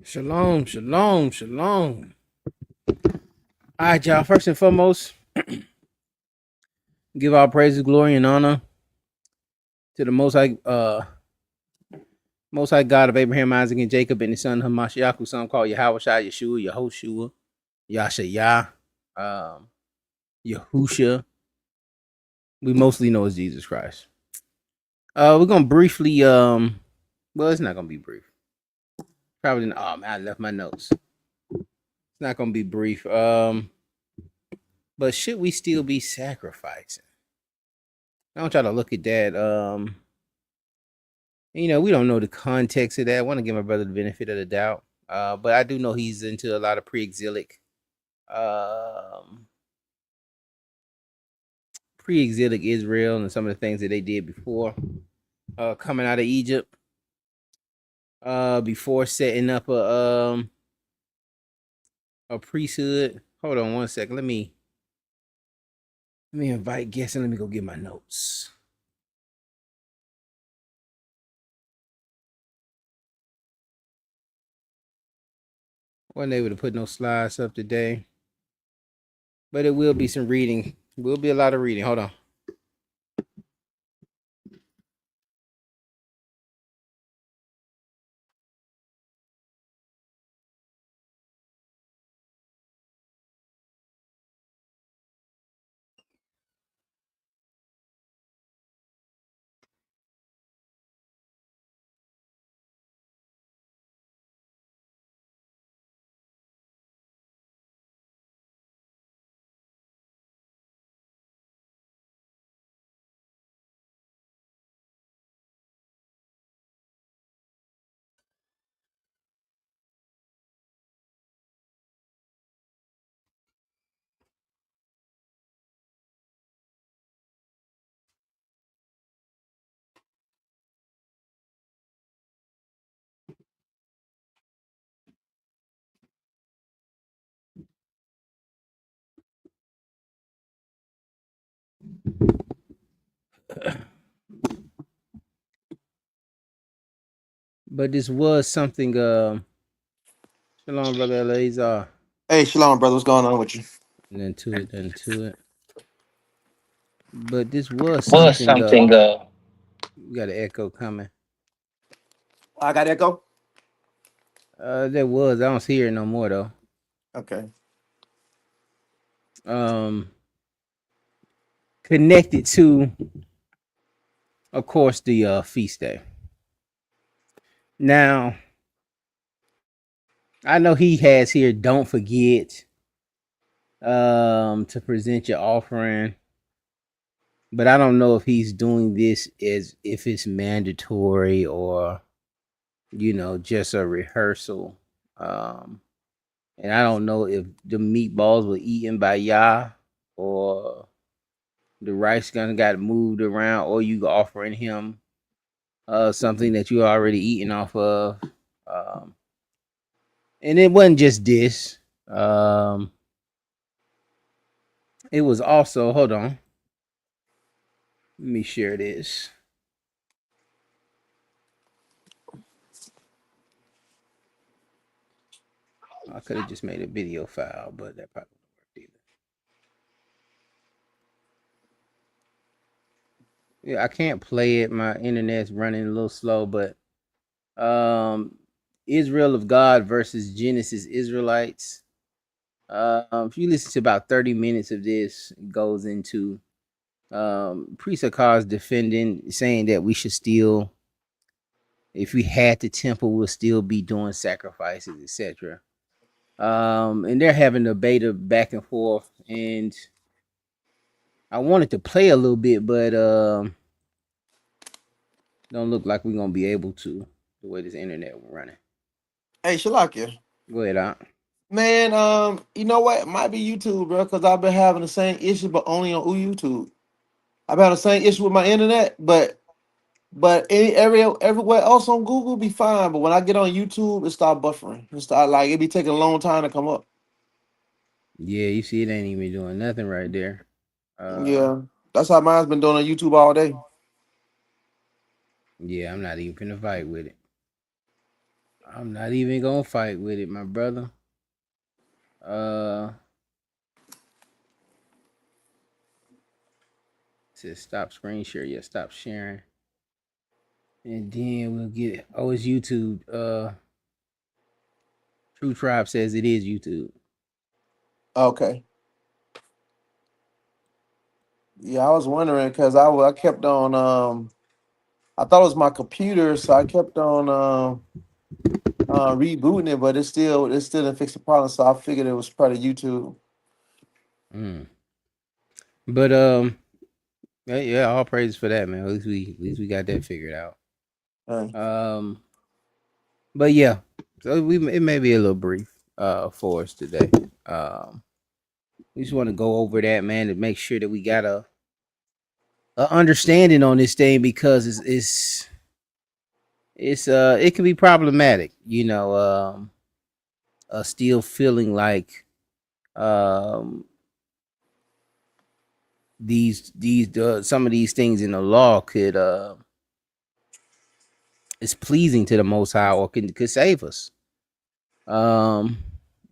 Shalom, shalom, shalom. All right, y'all. First and foremost, give all praises, glory, and honor to the Most High God of Abraham, Isaac, and Jacob, and his son Hamashiach, who some call YHWH, Yeshua, Yehoshua, Yashayah, um, Yahusha. We mostly know as Jesus Christ. We're gonna briefly, well, it's not gonna be brief. Probably not. Oh man, I left my notes. It's not gonna be brief. But should we still be sacrificing? I want y'all to look at that. We don't know the context of that. I want to give my brother the benefit of the doubt. But I do know he's into a lot of um, pre-exilic Israel and some of the things that they did before coming out of Egypt. Before setting up a priesthood. Hold on one second. Let me invite guests and let me go get my notes. Wasn't able to put no slides up today, but it will be some reading. Will be a lot of reading. Hold on. But this was something. Shalom, brother Eleazar. Hey, Shalom, brother. What's going on with you? Nothing to it, nothing to it. But this was Was something. something. You got an echo coming. I got echo. There was. I don't see it no more though. Okay. Um, Connected to, of course, the feast day. Now, I know he has here. Don't forget to present your offering, but I don't know if he's doing this as if it's mandatory or just a rehearsal. And I don't know if the meatballs were eaten by Yah or the rice gonna got moved around or you offering him something that you already eaten off of. Um, and it wasn't just this. Um, it was also, hold on. Let me share this. I could have just made a video file, but that probably wouldn't work either. Yeah, I can't play it. My internet's running a little slow, but Israel of God versus Genesis Israelites. If you listen to about 30 minutes of this, it goes into Priest Akar's defending, saying that we should still, if we had the temple, we'll still be doing sacrifices, etc. And they're having a debate back and forth, and I wanted to play a little bit, but don't look like we're gonna be able to the way this internet was running. Hey, Shalakia. Go ahead, Aunt. Man, you know what? It might be YouTube, bro, because I've been having the same issue, but only on YouTube. I've had the same issue with my internet, but everywhere else on Google be fine. But when I get on YouTube, it start buffering. It be taking a long time to come up. Yeah, you see, it ain't even doing nothing right there. Yeah, that's how mine's been doing on YouTube all day. Yeah, I'm not even finna fight with it. I'm not even gonna fight with it, my brother. Uh, says stop screen share. Yeah, stop sharing, and then we'll get it. Oh, it's YouTube. True Tribe says it is YouTube. Okay. Yeah, I was wondering because I kept on I thought it was my computer, so I kept on rebooting it, but it still didn't fix the problem. So I figured it was probably YouTube. Mm. But yeah, yeah, all praise for that, man. At least we got that figured out. Uh, Um, but yeah, so it may be a little brief for us today. Um, we just want to go over that, man, to make sure that we got a understanding on this thing because it's it can be problematic, still feeling like um these some of these things in the law could is pleasing to the Most High or could save us. Um,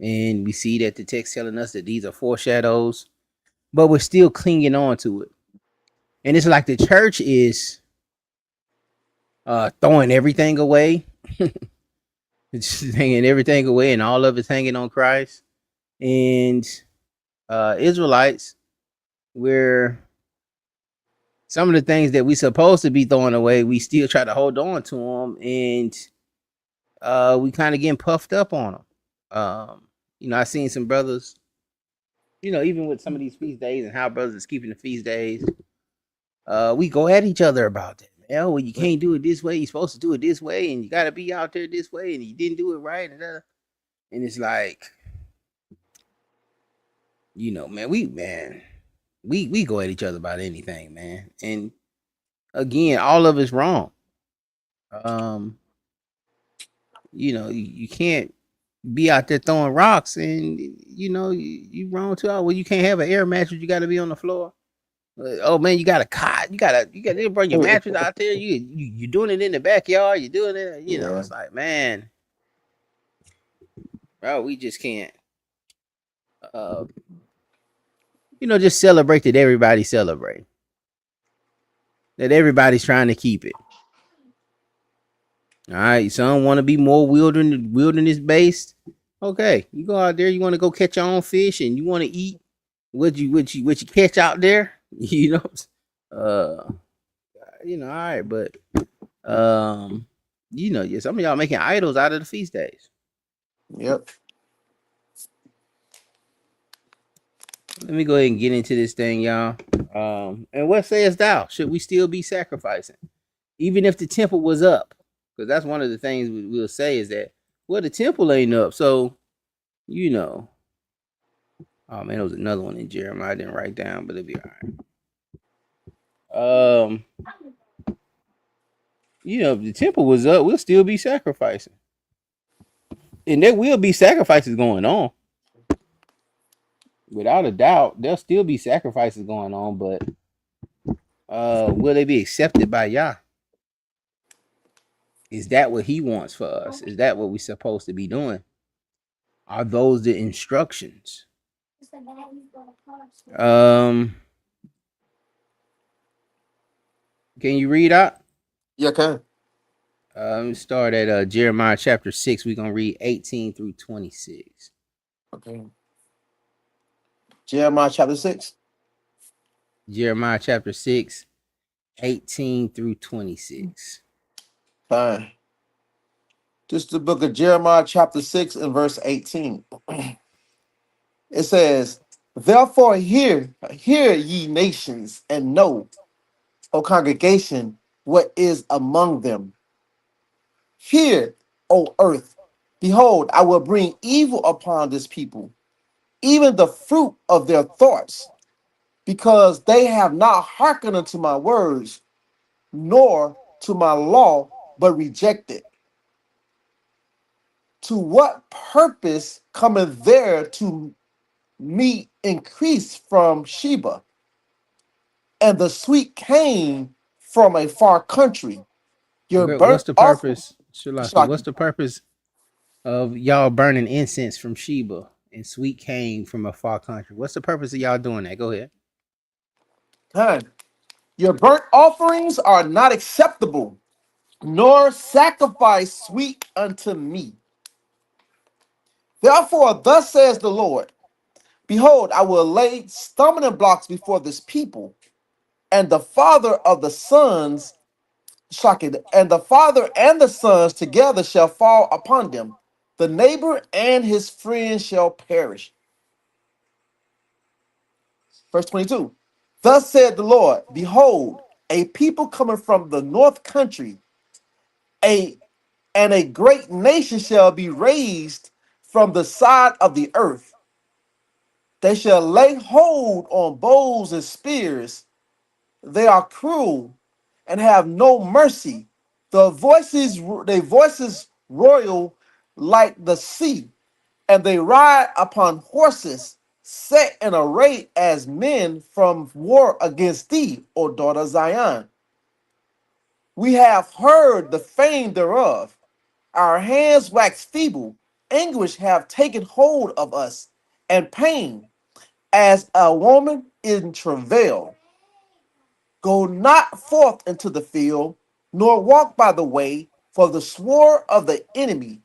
and we see that the text telling us that these are foreshadows, but we're still clinging on to it. And it's like the church is throwing everything away, it's hanging everything away, and all of it's hanging on Christ. And Israelites, where some of the things that we supposed to be throwing away, we still try to hold on to them, and we kind of getting puffed up on them. I seen some brothers, even with some of these feast days and how brothers is keeping the feast days, we go at each other about that. Well, you can't do it this way. You're supposed to do it this way, and you got to be out there this way, and you didn't do it right, and it's like, man, we go at each other about anything, man. And again, all of it's wrong. Um, you can't be out there throwing rocks, and you wrong too. Oh, well, you can't have an air mattress. You got to be on the floor. Oh man, you got a cot. You got to bring your mattress out there. You doing it in the backyard. You doing it. yeah. It's like, man, bro, we just can't. Uh, just celebrate that everybody celebrate. That everybody's trying to keep it. All right, some want to be more wilderness based. Okay, you go out there. You want to go catch your own fish, and you want to eat what you catch out there. Uh, all right, but um, yeah, some of y'all making idols out of the feast days. Yep. Let me go ahead and get into this thing, y'all. And what sayest thou? Should we still be sacrificing, even if the temple was up? Because that's one of the things we'll say is that, well, the temple ain't up, so you know. Oh man, there was another one in Jeremiah I didn't write down, but it'll be all right. If the temple was up, we'll still be sacrificing, and there will be sacrifices going on. Without a doubt, there'll still be sacrifices going on, but will they be accepted by Yah? Is that what He wants for us? Is that what we're supposed to be doing? Are those the instructions? Um, can you read out? Yeah, can. Start at Jeremiah chapter 6. We're gonna read 18 through 26. Okay. Jeremiah chapter 6. Jeremiah chapter 6, 18 through 26. Fine. This is the book of Jeremiah chapter 6 and verse 18. It says, therefore hear ye nations, and know, O congregation, what is among them. Hear, O earth, behold, I will bring evil upon this people, even the fruit of their thoughts, because they have not hearkened unto my words, nor to my law, but rejected. To what purpose cometh there to me increase from Sheba, and the sweet cane from a far country? Your What's burnt the offering, purpose, Shalaki? What's Shalaki, the purpose? of y'all burning incense from Sheba and sweet cane from a far country? What's the purpose of y'all doing that? Go ahead. Huh. Your burnt offerings are not acceptable, nor sacrifice sweet unto me. Therefore, thus says the Lord, behold, I will lay stumbling blocks before this people, and the father of the sons, shocking, and the father and the sons together shall fall upon them. The neighbor and his friend shall perish. Verse 22. Thus said the Lord, behold, a people coming from the north country, a and a great nation shall be raised from the side of the earth. They shall lay hold on bows and spears. They are cruel and have no mercy. Their voices royal like the sea, and they ride upon horses set in array as men from war against thee, O daughter Zion. We have heard the fame thereof. Our hands wax feeble. Anguish have taken hold of us, and pain as a woman in travail. Go not forth into the field, nor walk by the way, for the sword of the enemy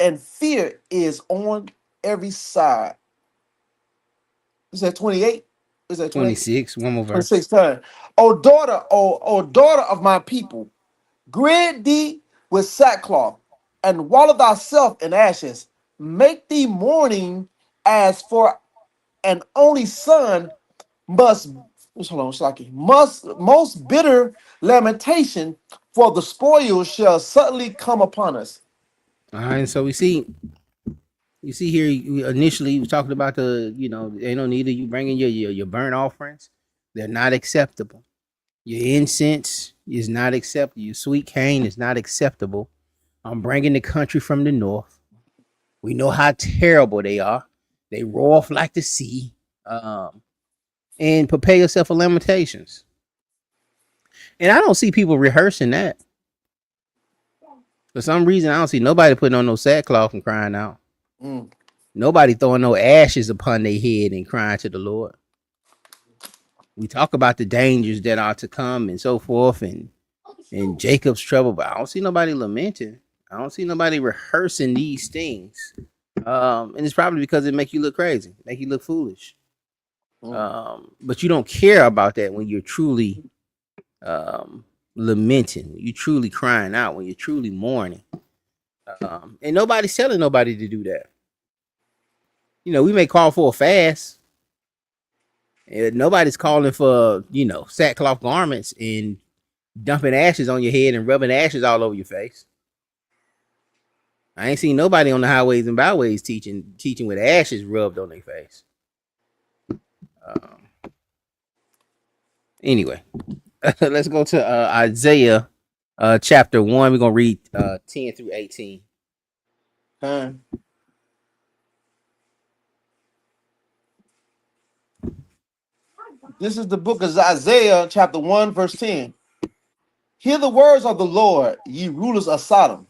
and fear is on every side. Is that 28? Is that 28? 26, one more verse. 26 times. O daughter of my people, gird thee with sackcloth, and wallow thyself in ashes. Make thee mourning as for an only son must hold on, Slaki, must most bitter lamentation, for the spoil shall suddenly come upon us. All right, so you see here, initially we talked about ain't no need of you bringing your burnt offerings. They're not acceptable. Your incense is not acceptable. Your sweet cane is not acceptable. I'm bringing the country from the north. We know how terrible they are. They roar off like the sea. Um, and prepare yourself for lamentations. And I don't see people rehearsing that. For some reason, I don't see nobody putting on no sackcloth and crying out. Mm. Nobody throwing no ashes upon their head and crying to the Lord. We talk about the dangers that are to come and so forth, and Jacob's trouble, but I don't see nobody lamenting. I don't see nobody rehearsing these things. And it's probably because it make you look crazy, make you look foolish. Mm. But you don't care about that when you're truly lamenting, you truly crying out, when you're truly mourning. And nobody's telling nobody to do that. We may call for a fast. And nobody's calling for, sackcloth garments and dumping ashes on your head and rubbing ashes all over your face. I ain't seen nobody on the highways and byways teaching with ashes rubbed on their face. Um, anyway, let's go to Isaiah chapter 1. We're going to read 10 through 18. Huh. This is the book of Isaiah, chapter 1, verse 10. Hear the words of the Lord, ye rulers of Sodom.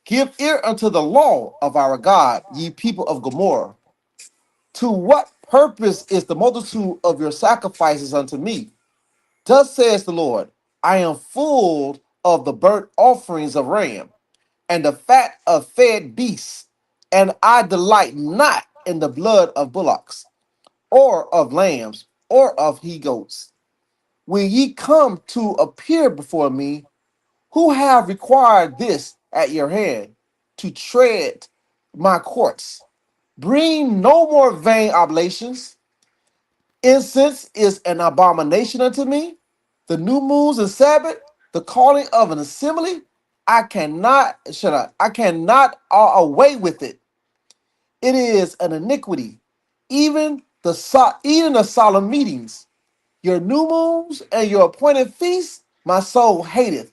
Give ear unto the law of our God, ye people of Gomorrah. To what purpose is the multitude of your sacrifices unto me? Thus says the Lord, I am full of the burnt offerings of ram and the fat of fed beasts, and I delight not in the blood of bullocks, or of lambs, or of he goats. When ye come to appear before me, who have required this at your hand to tread my courts? Bring no more vain oblations. Incense is an abomination unto me. The new moons and Sabbath, the calling of an assembly, I cannot shut up. I cannot away with it. It is an iniquity. Even the solemn meetings, your new moons and your appointed feasts, my soul hateth.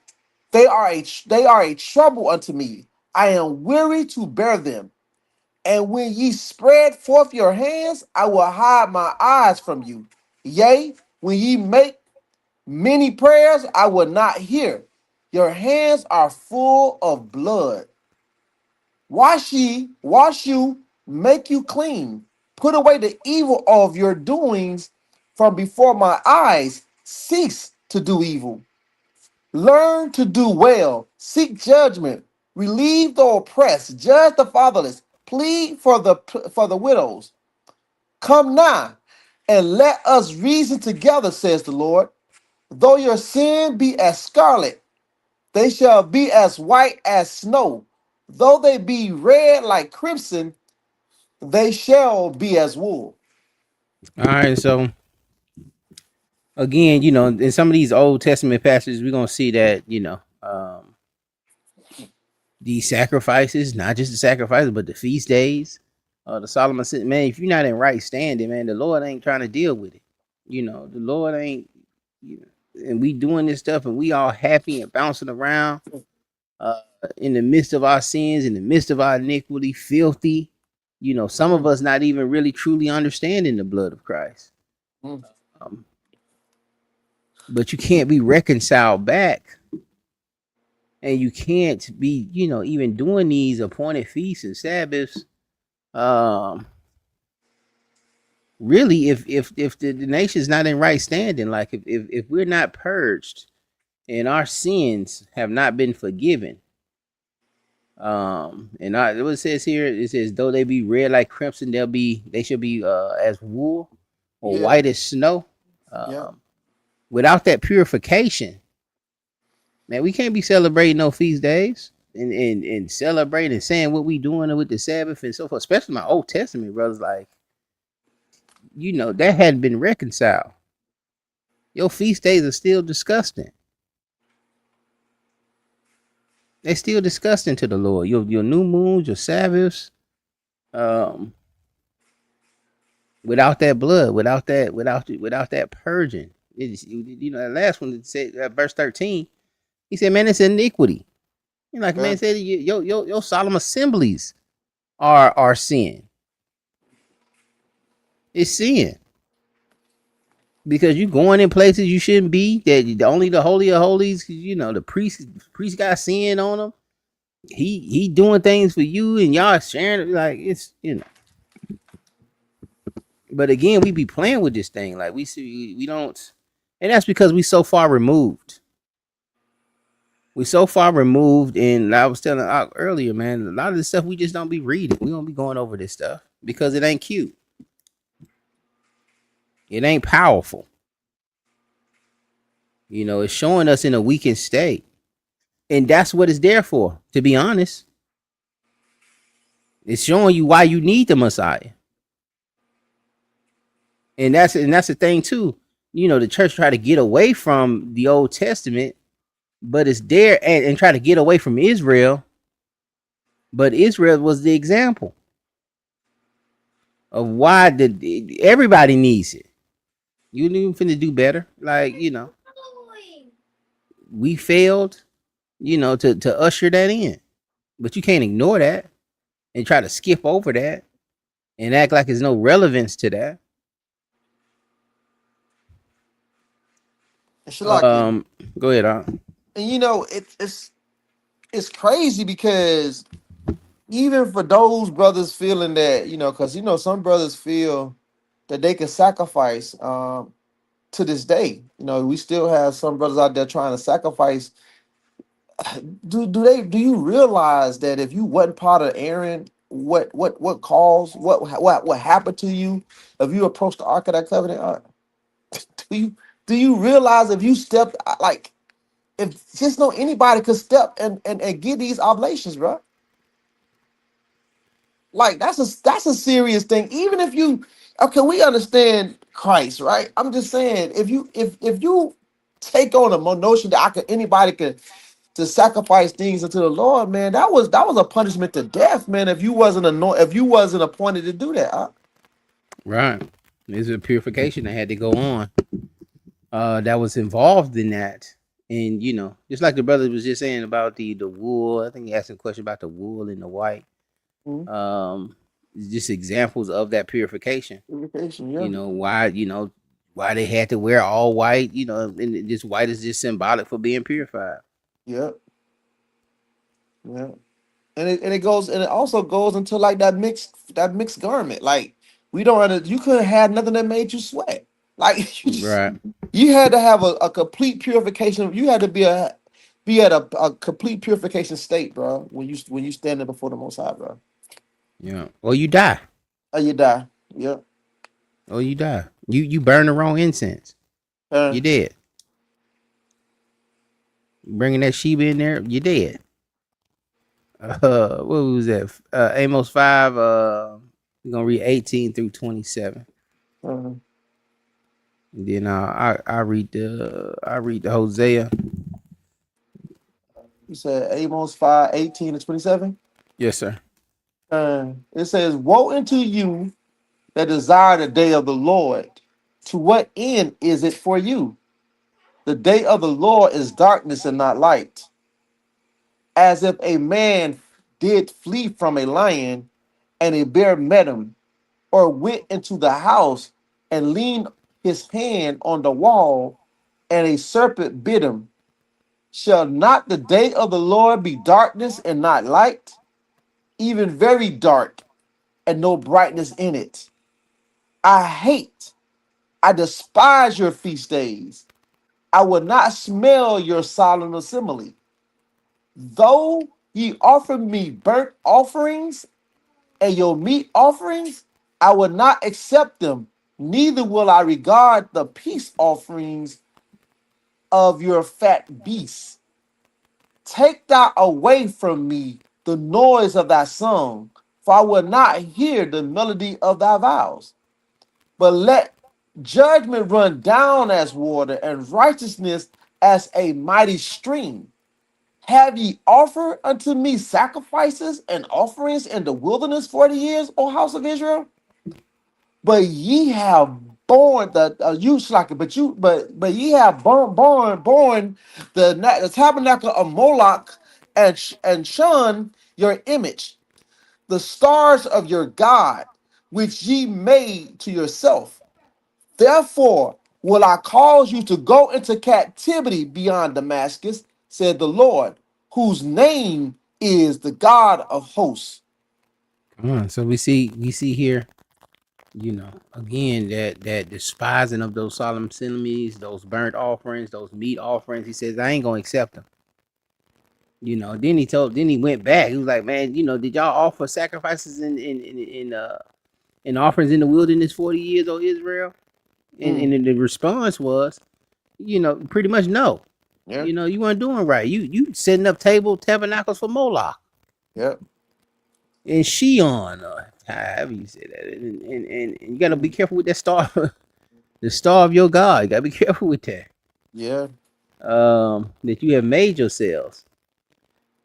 They are a trouble unto me. I am weary to bear them. And when ye spread forth your hands, I will hide my eyes from you. Yea, when ye make many prayers, I will not hear. Your hands are full of blood. Wash you, make you clean. Put away the evil of your doings from before my eyes. Cease to do evil. Learn to do well. Seek judgment. Relieve the oppressed. Judge the fatherless. Plead for the widows. Come nigh and let us reason together, says the Lord. Though your sin be as scarlet, they shall be as white as snow. Though they be red like crimson, they shall be as wool. All right, so again, in some of these Old Testament passages, we're gonna see that these sacrifices, not just the sacrifices, but the feast days. The Solomon said, man, if you're not in right standing, man, the Lord ain't trying to deal with it. The Lord ain't, you know, and we doing this stuff and we all happy and bouncing around uh, in the midst of our sins, in the midst of our iniquity, filthy. Some of Mm, us not even really truly understanding the blood of Christ. mm, Um, but you can't be reconciled back, and you can't be, even doing these appointed feasts and Sabbaths. Um, really, if the nation's not in right standing, like if we're not purged and our sins have not been forgiven, and what it says here, it says though they be red like crimson, they should be as wool or yeah, white as snow. yeah. Um, Without that purification, man, we can't be celebrating no feast days and celebrating and saying what we doing with the Sabbath and so forth. Especially my Old Testament brothers, like that hadn't been reconciled. Your feast days are still disgusting. They still disgusting to the Lord. Your new moons, your Sabbaths, um, without that blood, without that purging. The last one that said verse 13. He said, "Man, it's iniquity." Like Yeah. man said, your solemn assemblies are sin. It's sin because you going in places you shouldn't be. That only the holy of holies. The priest got sin on him. He doing things for you, and y'all sharing it. Like it's. But again, we be playing with this thing. Like we see, we don't, and that's because we so far removed. We so far removed, and I was telling earlier, man, a lot of this stuff we just don't be reading. We don't be going over this stuff because it ain't cute. It ain't powerful. It's showing us in a weakened state. And that's what it's there for, to be honest. It's showing you why you need the Messiah. And that's the thing too. The church try to get away from the Old Testament, but it's there and try to get away from Israel. But Israel was the example of why everybody needs it. You ain't even finna do better. Like, we failed, to usher that in. But you can't ignore that and try to skip over that and act like there's no relevance to that. And Shalaki. Um, Go ahead. And it's crazy because even for those brothers feeling that, because some brothers feel that they can sacrifice to this day. We still have some brothers out there trying to sacrifice. Do you realize that if you wasn't part of Aaron, what caused what happened to you if you approached the Ark of that Covenant? Do you do you realize if you stepped like if just know anybody could step and get these oblations, bro? Like that's a serious thing. Even if you okay, we understand Christ, right? I'm just saying if you take on a notion that anybody could to sacrifice things unto the Lord, man, that was a punishment to death, man. If you wasn't appointed to do that, huh? Right. There's a purification that had to go on. That was involved in that. And just like the brother was just saying about the wool, I think he asked a question about the wool and the white. Mhm. Um, just examples of that purification. Purification, yeah, Why they had to wear all white, and this white is just symbolic for being purified. yeah, yeah. and it also goes into like that mixed garment. Like we don't you couldn't have nothing that made you sweat. Like Right. you had to have a complete purification. You had to be at a complete purification state, bro. When you standing before the Most High, bro. Yeah. Or you die. Or you die. Yep. Or you die. You burn the wrong incense. Uh, You dead. Bringing that Sheba in there, you dead. What was that? Amos 5. We're gonna read 18 through 27. uh, And then I read the Hosea. you said Amos 5:18 to 27. Yes, sir. It says, "Woe unto you that desire the day of the Lord. To what end is it for you? The day of the Lord is darkness and not light, as if a man did flee from a lion, and a bear met him, or went into the house and leaned his hand on the wall, and a serpent bit him. Shall not the day of the Lord be darkness and not light, even very dark, and no brightness in it? I hate, I despise your feast days. I will not smell your solemn assembly. Though ye offer me burnt offerings and your meat offerings, I will not accept them, neither will I regard the peace offerings of your fat beasts. Take thou away from me the noise of thy song, for I will not hear the melody of thy vows. But let judgment run down as water, and righteousness as a mighty stream. Have ye offered unto me sacrifices and offerings in the wilderness 40 years, O house of Israel? But ye have borne the you slacker, but ye have born the tabernacle of Moloch, and shun your image, the stars of your God, which ye made to yourself. Therefore will I cause you to go into captivity beyond Damascus, said the Lord, whose name is the God of hosts. Come on. So we see here, again that despising of those solemn assemblies, those burnt offerings, those meat offerings. He says, I ain't gonna accept them. Then he went back. He was like, man, did y'all offer sacrifices in offerings in the wilderness 40 years, O Israel? And Mm, and then the response was, pretty much no. yeah, You weren't doing right. You setting up tabernacles for Moloch yeah. and Shion, or however you say that. And you gotta be Mm, careful with that star, the star of your God. You gotta be careful with that. yeah. That you have made yourselves.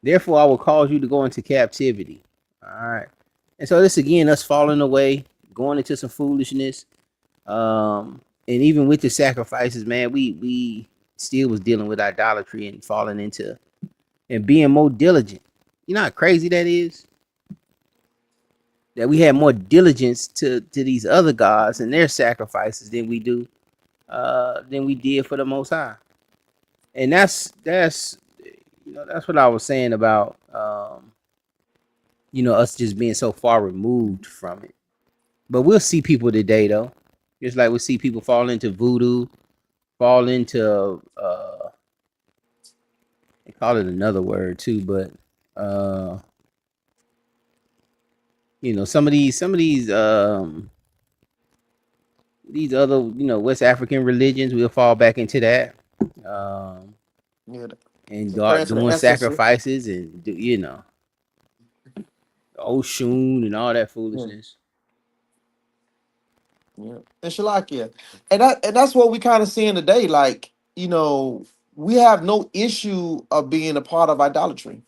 Therefore, I will cause you to go into captivity. All right. And so this again, us falling away, going into some foolishness. And even with the sacrifices, man, we still was dealing with idolatry and falling into and being more diligent. You know how crazy that is? That we had more diligence to these other gods and their sacrifices than we did for the Most High. And that's what I was saying about us just being so far removed from it. But we'll see people today though, just like we see people fall into voodoo, fall into they call it another word too, but uh some of these other West African religions will fall back into that. Um Yeah. and The God prayers for the doing ancestors. sacrifices and Oshun and all that Yeah. foolishness. Yeah. And Shalakia. And that's what we kind of seeing today. Like, we have no issue of being a part of idolatry.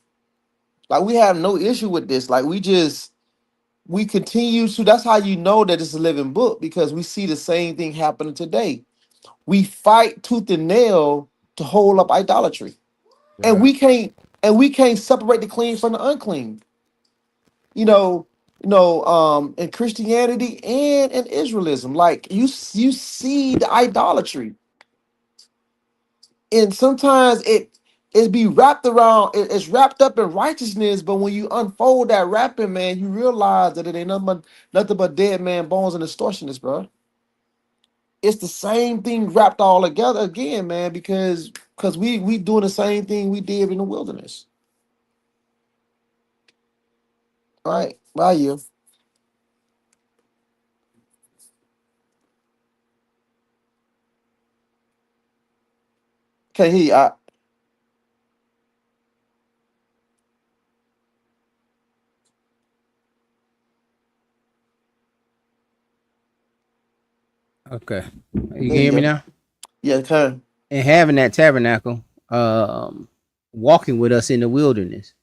Like we have no issue with this. Like we continue to, that's how you know that it's a living book, because we see the same thing happening today. We fight tooth and nail to hold up idolatry. And Right. we can't separate the clean from the unclean. You know, in Christianity and in Israelism. Like you see the idolatry. And sometimes It's be wrapped around. It's wrapped up in righteousness. But when you unfold that wrapping, man, you realize that it ain't nothing but dead man bones and extortionists, bro. It's the same thing wrapped all together again, man. Because we doing the same thing we did in the wilderness, right? By you. Can't hear you. Okay. You can There you hear me go. now? Yeah, can. And having that tabernacle, walking with us in the wilderness,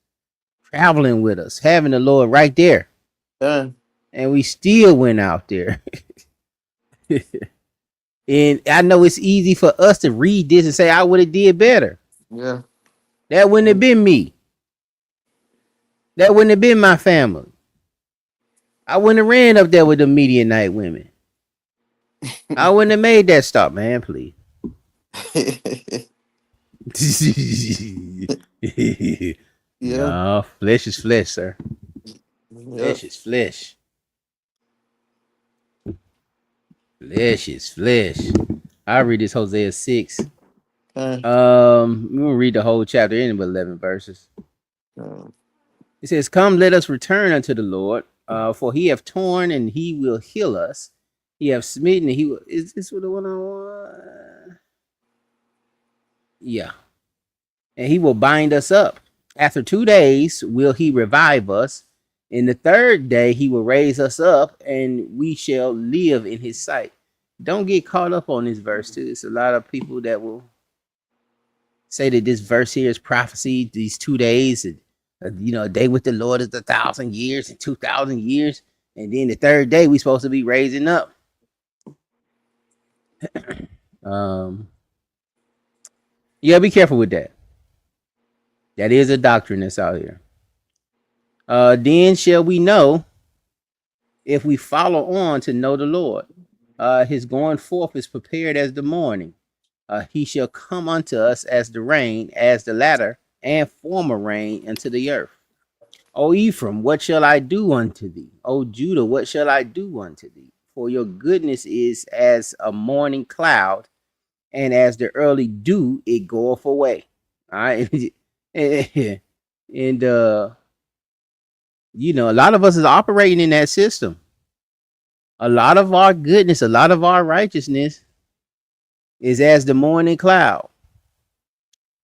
traveling with us, having the Lord right there. Can. And we still went out there. And I know it's easy for us to read this and say, I would have did better. Yeah. That wouldn't have been me. That wouldn't have been my family. I wouldn't have ran up there with the media night women. I wouldn't have made that stop, man, please. Yeah. No, flesh is flesh, sir. Yeah. Flesh is flesh. Flesh is flesh. I read this Hosea 6. Can. We will read the whole chapter in but 11 verses. Can. It says, come, let us return unto the Lord, for he hath torn and he will heal us. He hath smitten and he will. Is this what the one I want? Yeah. And he will bind us up. After 2 days will he revive us. In the third day he will raise us up, and we shall live in his sight. Don't get caught up on this verse too. It's a lot of people that will say that this verse here is prophecy. These 2 days, and a day with the Lord is 1,000 years and 2,000 years, and then the third day we supposed to be raising up. Um, yeah, be careful with that. That is a doctrine that's out here. Then shall we know if we follow on to know the Lord. His going forth is prepared as the morning. He shall come unto us as the rain, as the latter and former rain unto the earth. O Ephraim, what shall I do unto thee? O Judah, what shall I do unto thee? For your goodness is as a morning cloud, and as the early dew, it goeth away. All right. And a lot of us is operating in that system. A lot of our goodness, a lot of our righteousness is as the morning cloud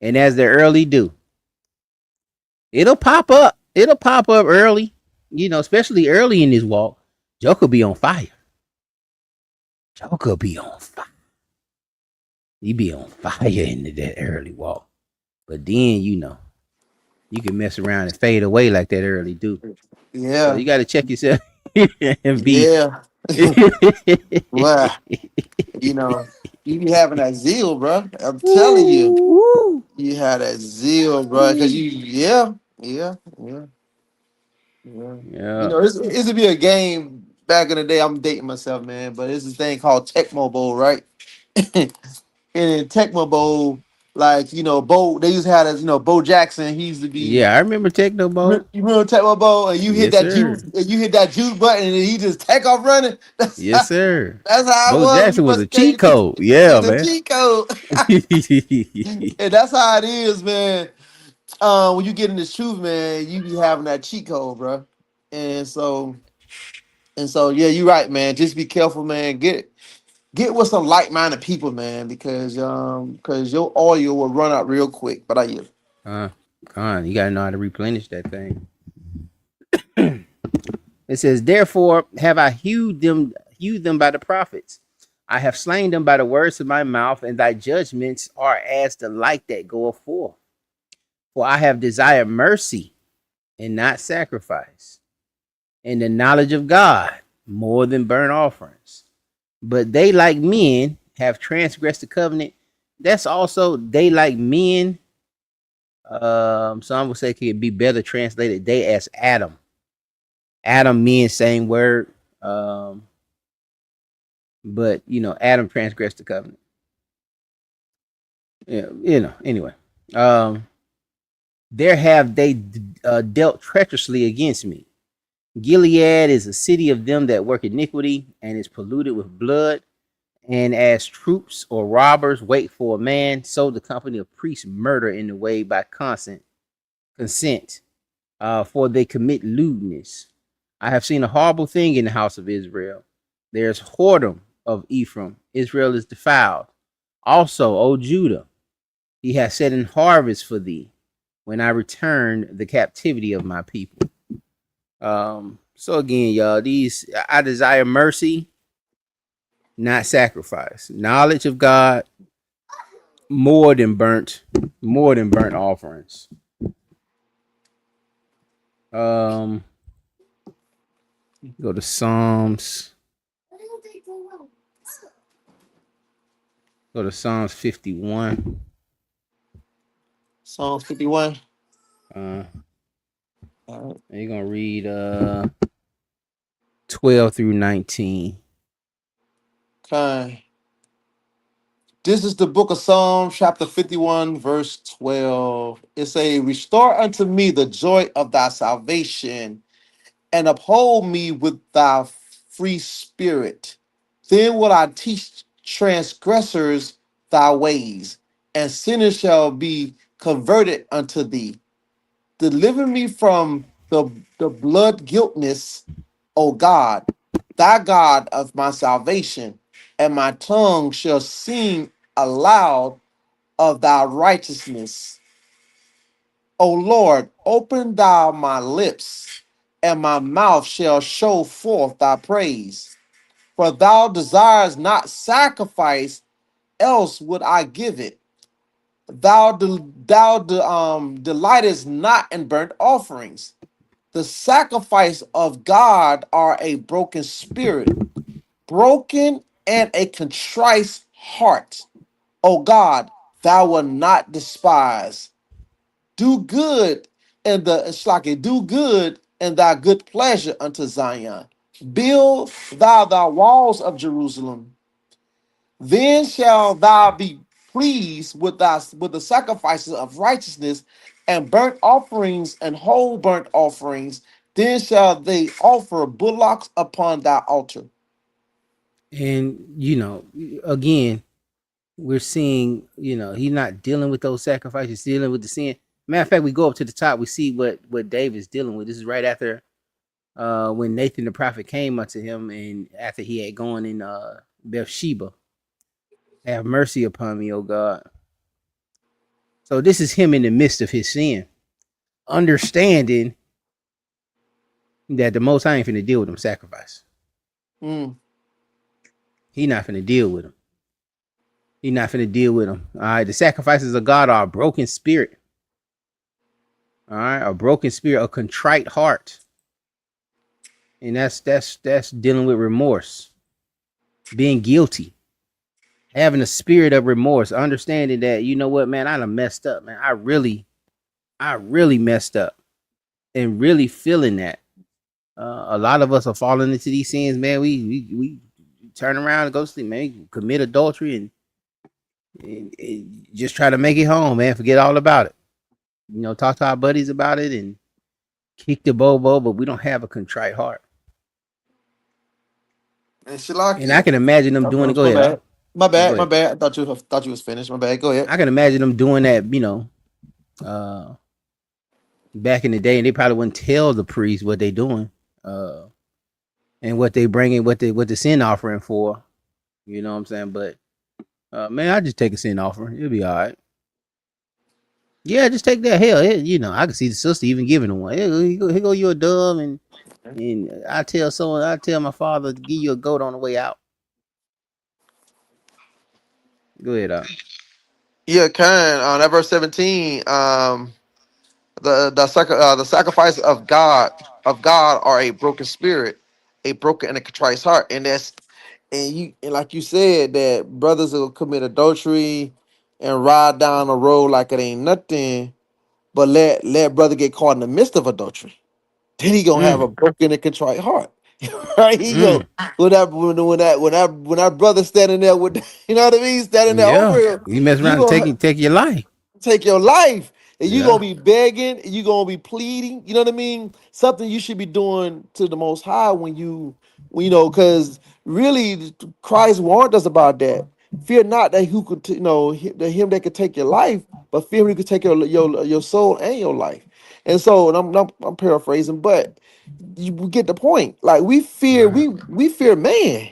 and as the early dew. It'll pop up. It'll pop up early, especially early in this walk. Joker be on fire. Joker be on fire. He be on fire in that early walk. But then, you can mess around and fade away like that early dew. So Yeah. you got to check yourself and be. Yeah. Well, you know, you be having that zeal, bro. I'm telling you, Woo, you had that zeal, bro. Cause yeah. You yeah. know, this would be a game back in the day. I'm dating myself, man, but it's this thing called Tecmo Bowl, right? And in Tecmo Bowl, like Bo, they used to have this, Bo Jackson. He used to be. Yeah, I remember Techno Bowl. You remember Tecmo Bowl, and you hit Yes, that juice, sir. and you hit that juice button, and he just take off running. Yes, sir. That's how it Bo was when you Jackson was a first came cheat to code. Yeah, the man. cheat code. And that's how it is, man. When you get in this truth, man, you be having that cheat code, bro. And so yeah, you're right, man. Just be careful, man. Get with some like-minded people, man, because your oil will run out real quick. But I you. You gotta know how to replenish that thing. It says, therefore have I hewed them by the prophets. I have slain them by the words of my mouth, and thy judgments are as the light that goeth forth. For I have desired mercy and not sacrifice, and the knowledge of God more than burnt offerings. But they like men have transgressed the covenant. That's also they like men. Some would say it could be better translated. They as Adam. Adam, men, same word. But Adam transgressed the covenant. Yeah, anyway. There have they dealt treacherously against me. Gilead is a city of them that work iniquity and is polluted with blood. And as troops or robbers wait for a man, so the company of priests murder in the way by consent, for they commit lewdness. I have seen a horrible thing in the house of Israel. There's whoredom of Ephraim. Israel is defiled. Also, O Judah, he has set in harvest for thee when I return the captivity of my people. So again, y'all, these I desire mercy, not sacrifice. Knowledge of God more than burnt offerings. Um, go to Psalms. Go to Psalms 51. Psalms 51. Uh, All right. and you're gonna read 12 through 19. Okay. This is the book of Psalms, chapter 51, verse 12. It say, restore unto me the joy of thy salvation, and uphold me with thy free spirit. Then will I teach transgressors thy ways, and sinners shall be converted unto thee. Deliver me from the blood guiltness, O God, thy God of my salvation, and my tongue shall sing aloud of thy righteousness. O Lord, open thou my lips, and my mouth shall show forth thy praise. For thou desires not sacrifice, else would I give it. Thou delightest not in burnt offerings. The sacrifice of God are a broken spirit, broken and a contrite heart. O God, thou wilt not despise. Do good and the Shlaki, do good and thy good pleasure unto Zion. Build thou the walls of Jerusalem. Then shall thou be pleased with the sacrifices of righteousness and burnt offerings and whole burnt offerings. Then shall they offer bullocks upon thy altar. And again, we're seeing, he's not dealing with those sacrifices, he's dealing with the sin. Matter of fact, we go up to the top, we see what David's dealing with. This is right after when Nathan the prophet came unto him, and after he had gone in Bathsheba. Have mercy upon me, O God. So this is him in the midst of his sin, understanding that the Most High ain't finna deal with them sacrifice. Mm. He not finna deal with them. He not finna deal with them. All right, the sacrifices of God are a broken spirit. All right, a broken spirit, a contrite heart, and that's dealing with remorse, being guilty, having a spirit of remorse, understanding that you know what, man, I done messed up, man. I really messed up, and really feeling that. A lot of us are falling into these sins, man. We turn around and go to sleep, man. We commit adultery and just try to make it home, man. Forget all about it. Talk to our buddies about it and kick the bobo, but we don't have a contrite heart. And And I Shalakia. can imagine them doing it. Go My ahead. bad. My No, go bad. My ahead. bad. I thought you was finished. My bad. Go ahead. I can imagine them doing that, uh, back in the day, and they probably wouldn't tell the priest what they doing, uh, and what they bringing, what the sin offering for. You know what I'm saying? But man, I just take a sin offering. It'll be all right. Yeah, just take that. Hell, I can see the sister even giving one. Here go you a dove, and I tell my father to give you a goat on the way out. Go ahead, out. Yeah, Khan. That verse 17. The sacrifice of God are a broken spirit, a broken and a contrite heart, and that's and like you said that brothers will commit adultery and ride down the road like it ain't nothing, but let brother get caught in the midst of adultery. Then he gonna have Mm, a broken and contrite heart, right? He go mm, when that brother standing there with you know what I mean, standing there over yeah, him, you mess you around and gonna take your life. take your life. And you gonna Yeah. be begging, and you gonna be pleading. You know what I mean? Something you should be doing to the Most High when you know, because really Christ warned us about that. Fear not that who could, that him that could take your life, but fear who could take your soul and your life. And so, and I'm paraphrasing, but we get the point. Like Right. we fear man.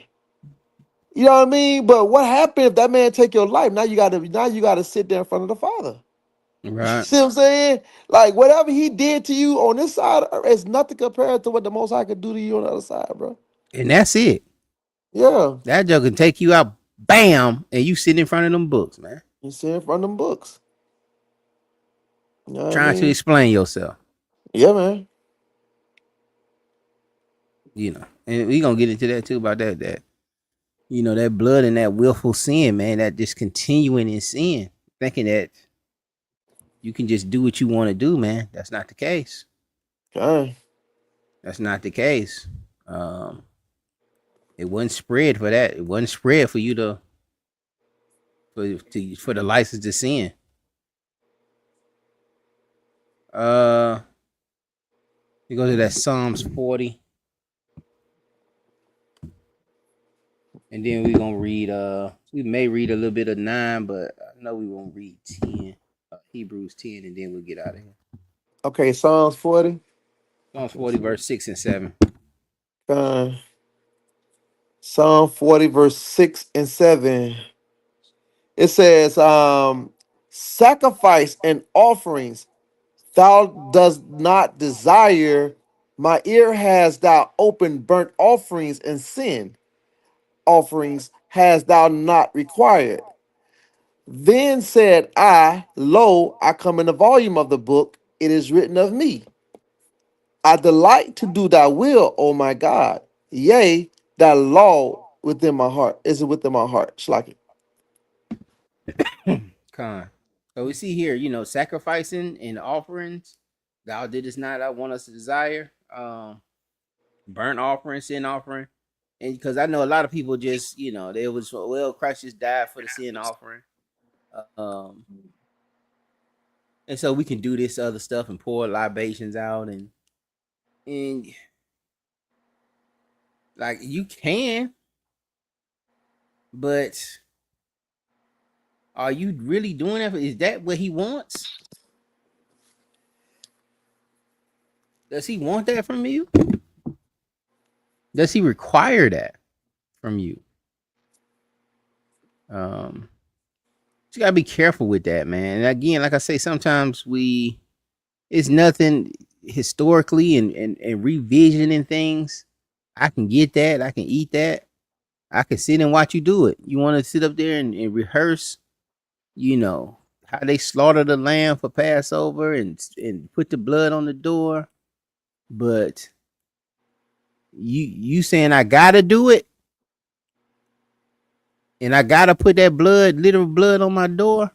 You know what I mean? But what happened if that man take your life? Now you gotta sit there in front of the Father. You Right. see what I'm saying? Like whatever he did to you on this side is nothing compared to what the Most High could do to you on the other side, bro. And that's it. Yeah, That joke can take you out, bam, and you sit in front of them books, man. you see in front of them books. You know what I Trying to mean? explain yourself, Yeah, man. And we gonna get into that too about that blood and that willful sin, man, that just continuing in sin, thinking that you can just do what you want to do, man. That's not the case. Okay. That's not the case. Um, it wasn't spread for that. It wasn't spread for you for the license to sin. Uh, you go to that Psalms 40, and then we gonna read. We may read a little bit of 9, but I know we won't read 10. Hebrews 10, and then we'll get out of here. Okay, Psalms 40. Psalms 40, verse 6 and 7. Uh, Psalm 40, verse 6 and 7. It says, sacrifice and offerings thou dost not desire. My ear has thou opened burnt offerings and sin offerings has thou not required. Then said I, Lo, I come in the volume of the book, it is written of me. I delight to do thy will, O my God. Yea, thy law within my heart. Is it within my heart? Shlaki. Con. So we see here, sacrificing and offerings. Thou didst not I want us to desire. Burnt offering, sin offering. And because I know a lot of people just, they was, well, Christ just died for the sin offering. Um, and so we can do this other stuff and pour libations out and like you can, but are you really doing that? Is that what he wants? Does he want that from you? Does he require that from you? Um, you gotta be careful with that, man. And again, like I say, sometimes it's nothing historically and revisioning things. I can get that. I can eat that. I can sit and watch you do it. You want to sit up there and rehearse, how they slaughter the lamb for Passover and put the blood on the door, but you saying I gotta do it and I gotta put that blood, literal blood, on my door.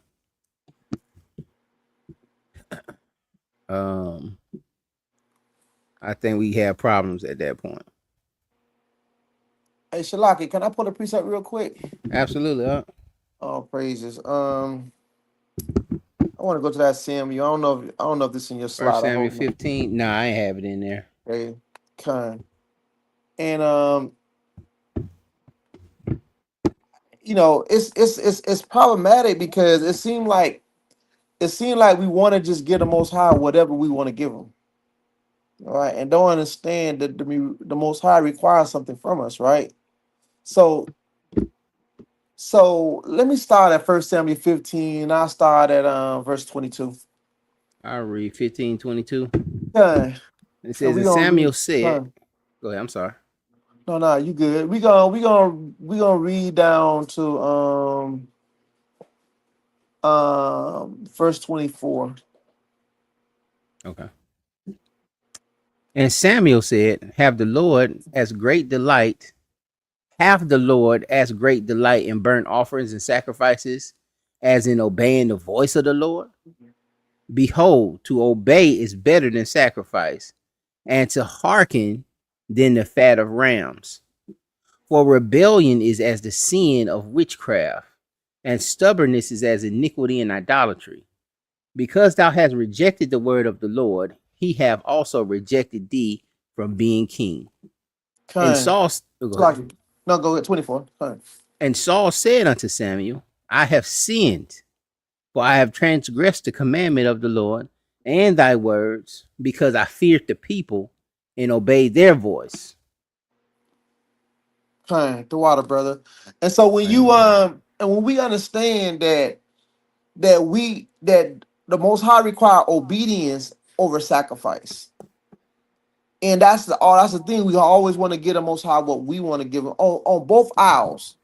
Um, I think we have problems at that point. Hey, Shalaki, can I put a precept real quick? Absolutely. Oh, praises. I want to go to that Samuel. I don't know if this is in your First slide. I Samuel hope not. 15. Nah, I ain't have it in there. Okay, kind. And it's problematic because it seemed like we want to just give the Most High whatever we want to give him, right? And don't understand that the Most High requires something from us, right? So so let me start at First Samuel 15. I'll start at verse 22. I'll read 15:22. Okay, It and says, we and gonna Samuel read. said, go ahead, I'm sorry. No, you good. We gonna read down to verse 24. Okay. And Samuel said, have the Lord as great delight in burnt offerings and sacrifices as in obeying the voice of the Lord? Behold, to obey is better than sacrifice, and to hearken than the fat of rams. For rebellion is as the sin of witchcraft, and stubbornness is as iniquity and idolatry. Because thou hast rejected the word of the Lord, he have also rejected thee from being king. And Kind. Saul, oh, go It's ahead. like no, go at 24. Kind. And Saul said unto Samuel, I have sinned, for I have transgressed the commandment of the Lord and thy words, because I feared the people and obeyed their voice. Kind. The water, brother. And so when you Amen. and when we understand that the Most High require obedience over sacrifice, and that's the thing we always want to get the Most High what we want to give him on both aisles.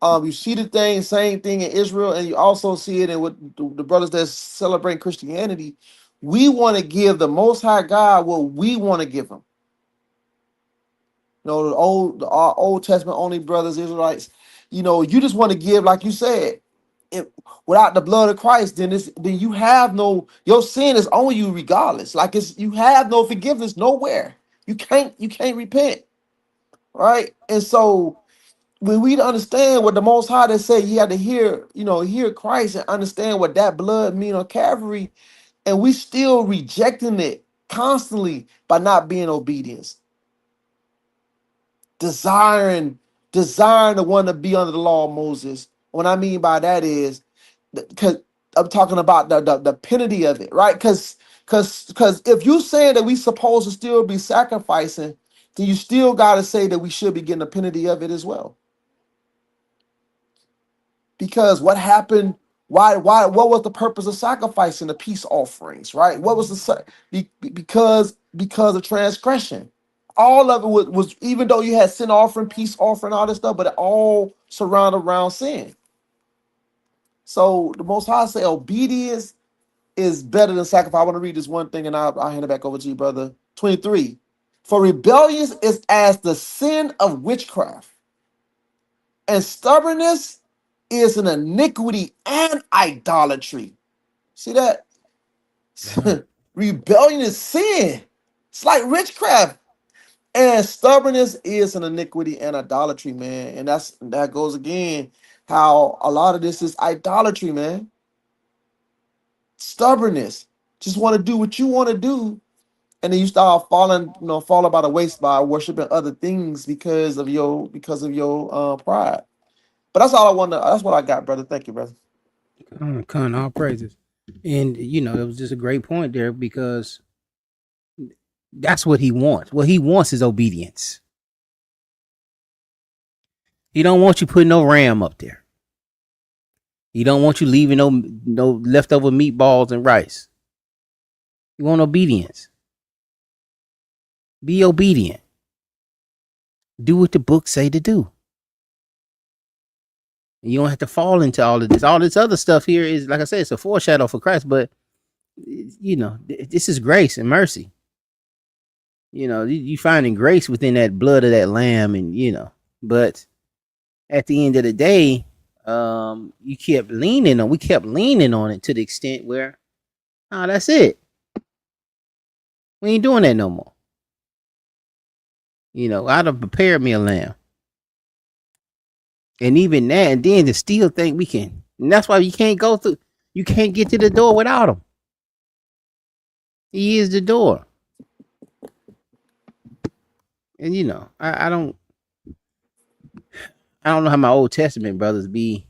You see the same thing in Israel, and you also see it in with the brothers that celebrate Christianity. We want to give the Most High God what we want to give him. You know, our Old Testament only brothers, Israelites. You know, you just want to give, like you said, if, without the blood of Christ, then you have no, your sin is on you regardless. Like you have no forgiveness nowhere. You can't repent, right? And so when we understand what the Most High that say, you had to hear Christ and understand what that blood mean on Calvary, and we still rejecting it constantly by not being obedient, desiring, desiring to want to be under the law of Moses. What I mean by that is, because I'm talking about the penalty of it, right? Because if you saying that we supposed to still be sacrificing, then you still got to say that we should be getting the penalty of it as well. Because what happened? Why? What was the purpose of sacrificing the peace offerings? Right? What was because of transgression. All of it was even though you had sin offering, peace offering, all this stuff, but it all surrounded around sin. So the Most High say obedience is better than sacrifice. I want to read this one thing, and I'll hand it back over to you, brother. 23. For rebellion is as the sin of witchcraft, and stubbornness is an iniquity and idolatry. See that? God. Rebellion is sin. It's like witchcraft. And stubbornness is an iniquity and idolatry, man. And that goes again how a lot of this is idolatry, man. Stubbornness. Just want to do what you want to do. And then you start falling by the waist by worshiping other things because of your pride. But that's all I want to. That's what I got, brother. Thank you, brother. Con all praises. And it was just a great point there because that's what he wants. What he wants is obedience. He don't want you putting no ram up there. He don't want you leaving no leftover meatballs and rice. You want obedience. Be obedient. Do what the book say to do. You don't have to fall into all of this. All this other stuff here is, like I said, it's a foreshadow for Christ, but this is grace and mercy. You finding grace within that blood of that lamb, and but at the end of the day, we kept leaning on it to the extent where, oh, that's it. We ain't doing that no more. I'd have prepared me a lamb. And even that, and then to still think we can. And that's why you can't get to the door without him. He is the door. And I don't know how my Old Testament brothers be.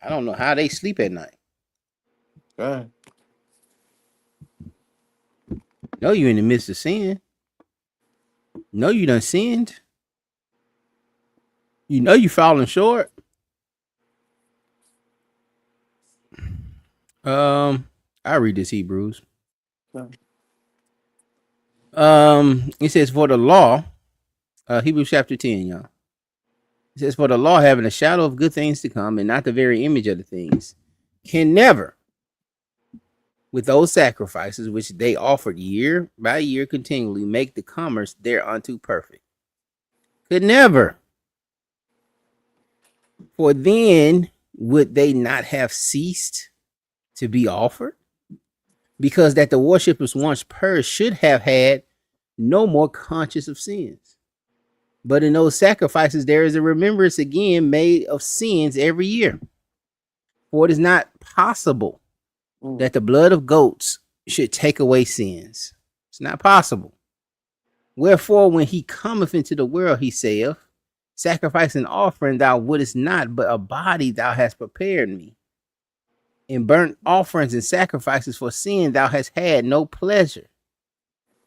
I don't know how they sleep at night. Okay. No, you in the midst of sin. No, you done sinned. You know you falling short. I read this Hebrews. Okay. It says for the law, Hebrews chapter 10, y'all. It says for the law having a shadow of good things to come and not the very image of the things, can never, with those sacrifices which they offered year by year continually, make the commerce thereunto perfect. Could never. For then would they not have ceased to be offered? Because that the worshippers once purged should have had no more conscience of sins. But in those sacrifices, there is a remembrance again made of sins every year. For it is not possible Mm. that the blood of goats should take away sins. It's not possible. Wherefore, when he cometh into the world, he saith, sacrifice and offering thou wouldest not, but a body thou hast prepared me. In burnt offerings and sacrifices for sin thou hast had no pleasure.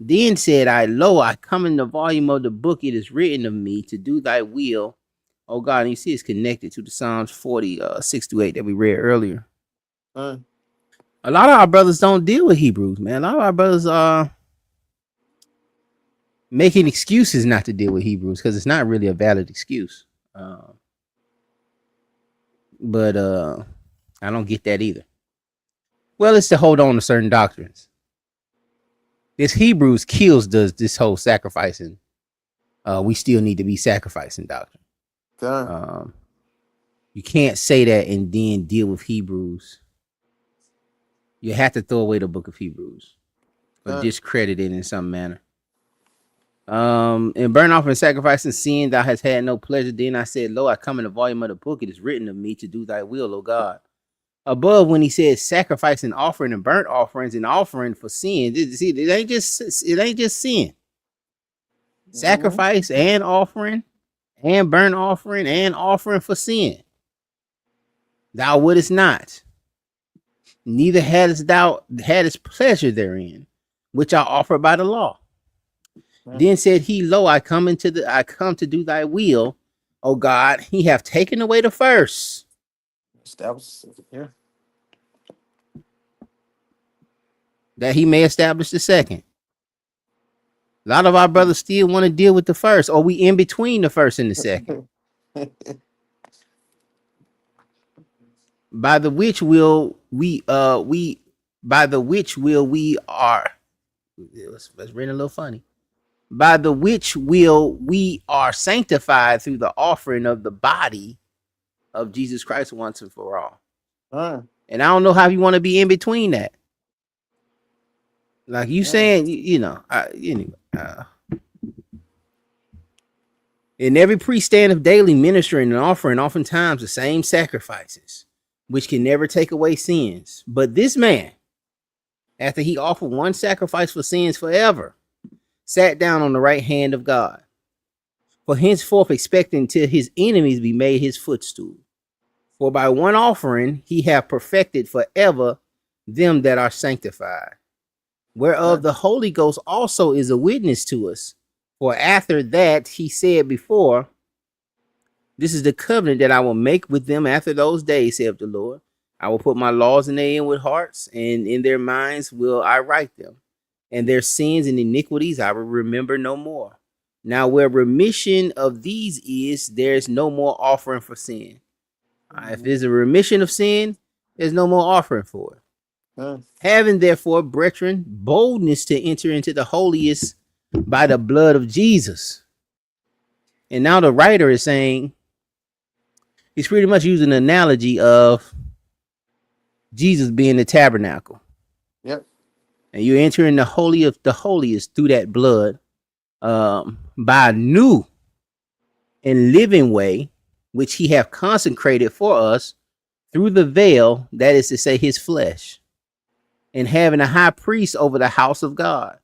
Then said I, lo, I come in the volume of the book, it is written of me to do thy will, O God. And you see it's connected to the Psalms 40, 6-8 that we read earlier. Uh, A lot of our brothers don't deal with Hebrews, man. A lot of our brothers are making excuses not to deal with Hebrews because it's not really a valid excuse. But I don't get that either. Well, it's to hold on to certain doctrines. This Hebrews kills this whole sacrificing. We still need to be sacrificing doctrine. God. You can't say that and then deal with Hebrews. You have to throw away the book of Hebrews or God. discredit it in some manner. In burnt offering, sacrifice, and sin, thou hast had no pleasure. Then I said, lo, I come in the volume of the book. It is written of me to do thy will, O God. Above, when he says sacrifice and offering and burnt offerings and offering for sin, see, it ain't just sin. Mm-hmm. Sacrifice and offering and burnt offering and offering for sin. Thou wouldest not, neither hadst thou hadst pleasure therein, which are offered by the law. Then said he, lo, I come to do thy will, O God. He have taken away the first, That was yeah. that he may establish the second. A lot of our brothers still want to deal with the first, or we in between the first and the second. By the which will we by the which will we are, let's read a little funny. By the which will we are sanctified through the offering of the body of Jesus Christ once and for all. And I don't know how you want to be in between that. Like you saying, anyway. And every priest standeth daily ministering and offering oftentimes the same sacrifices, which can never take away sins. But this man, after he offered one sacrifice for sins forever, sat down on the right hand of God, for henceforth expecting till his enemies be made his footstool. For by one offering he hath perfected forever them that are sanctified, whereof the Holy Ghost also is a witness to us. For after that he said before, this is the covenant that I will make with them after those days, saith the Lord. I will put my laws in their inward hearts, and in their minds will I write them. And their sins and iniquities I will remember no more. Now where remission of these is, there is no more offering for sin. If there's a remission of sin, there's no more offering for it. Having therefore, brethren, boldness to enter into the holiest by the blood of Jesus. And now the writer is saying, he's pretty much using an analogy of Jesus being the tabernacle. Yep. And you're entering the holy of the holiest through that blood, by a new and living way, which he hath consecrated for us through the veil, that is to say, his flesh. And having a high priest over the house of God,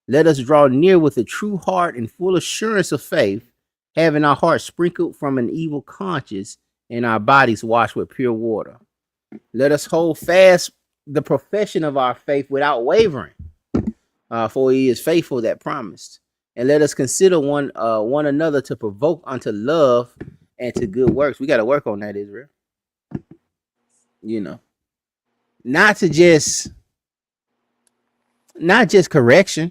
let us draw near with a true heart and full assurance of faith, having our hearts sprinkled from an evil conscience and our bodies washed with pure water. Let us hold fast the profession of our faith without wavering, for he is faithful that promised. And let us consider one another to provoke unto love and to good works. We got to work on that, Israel. Not just correction,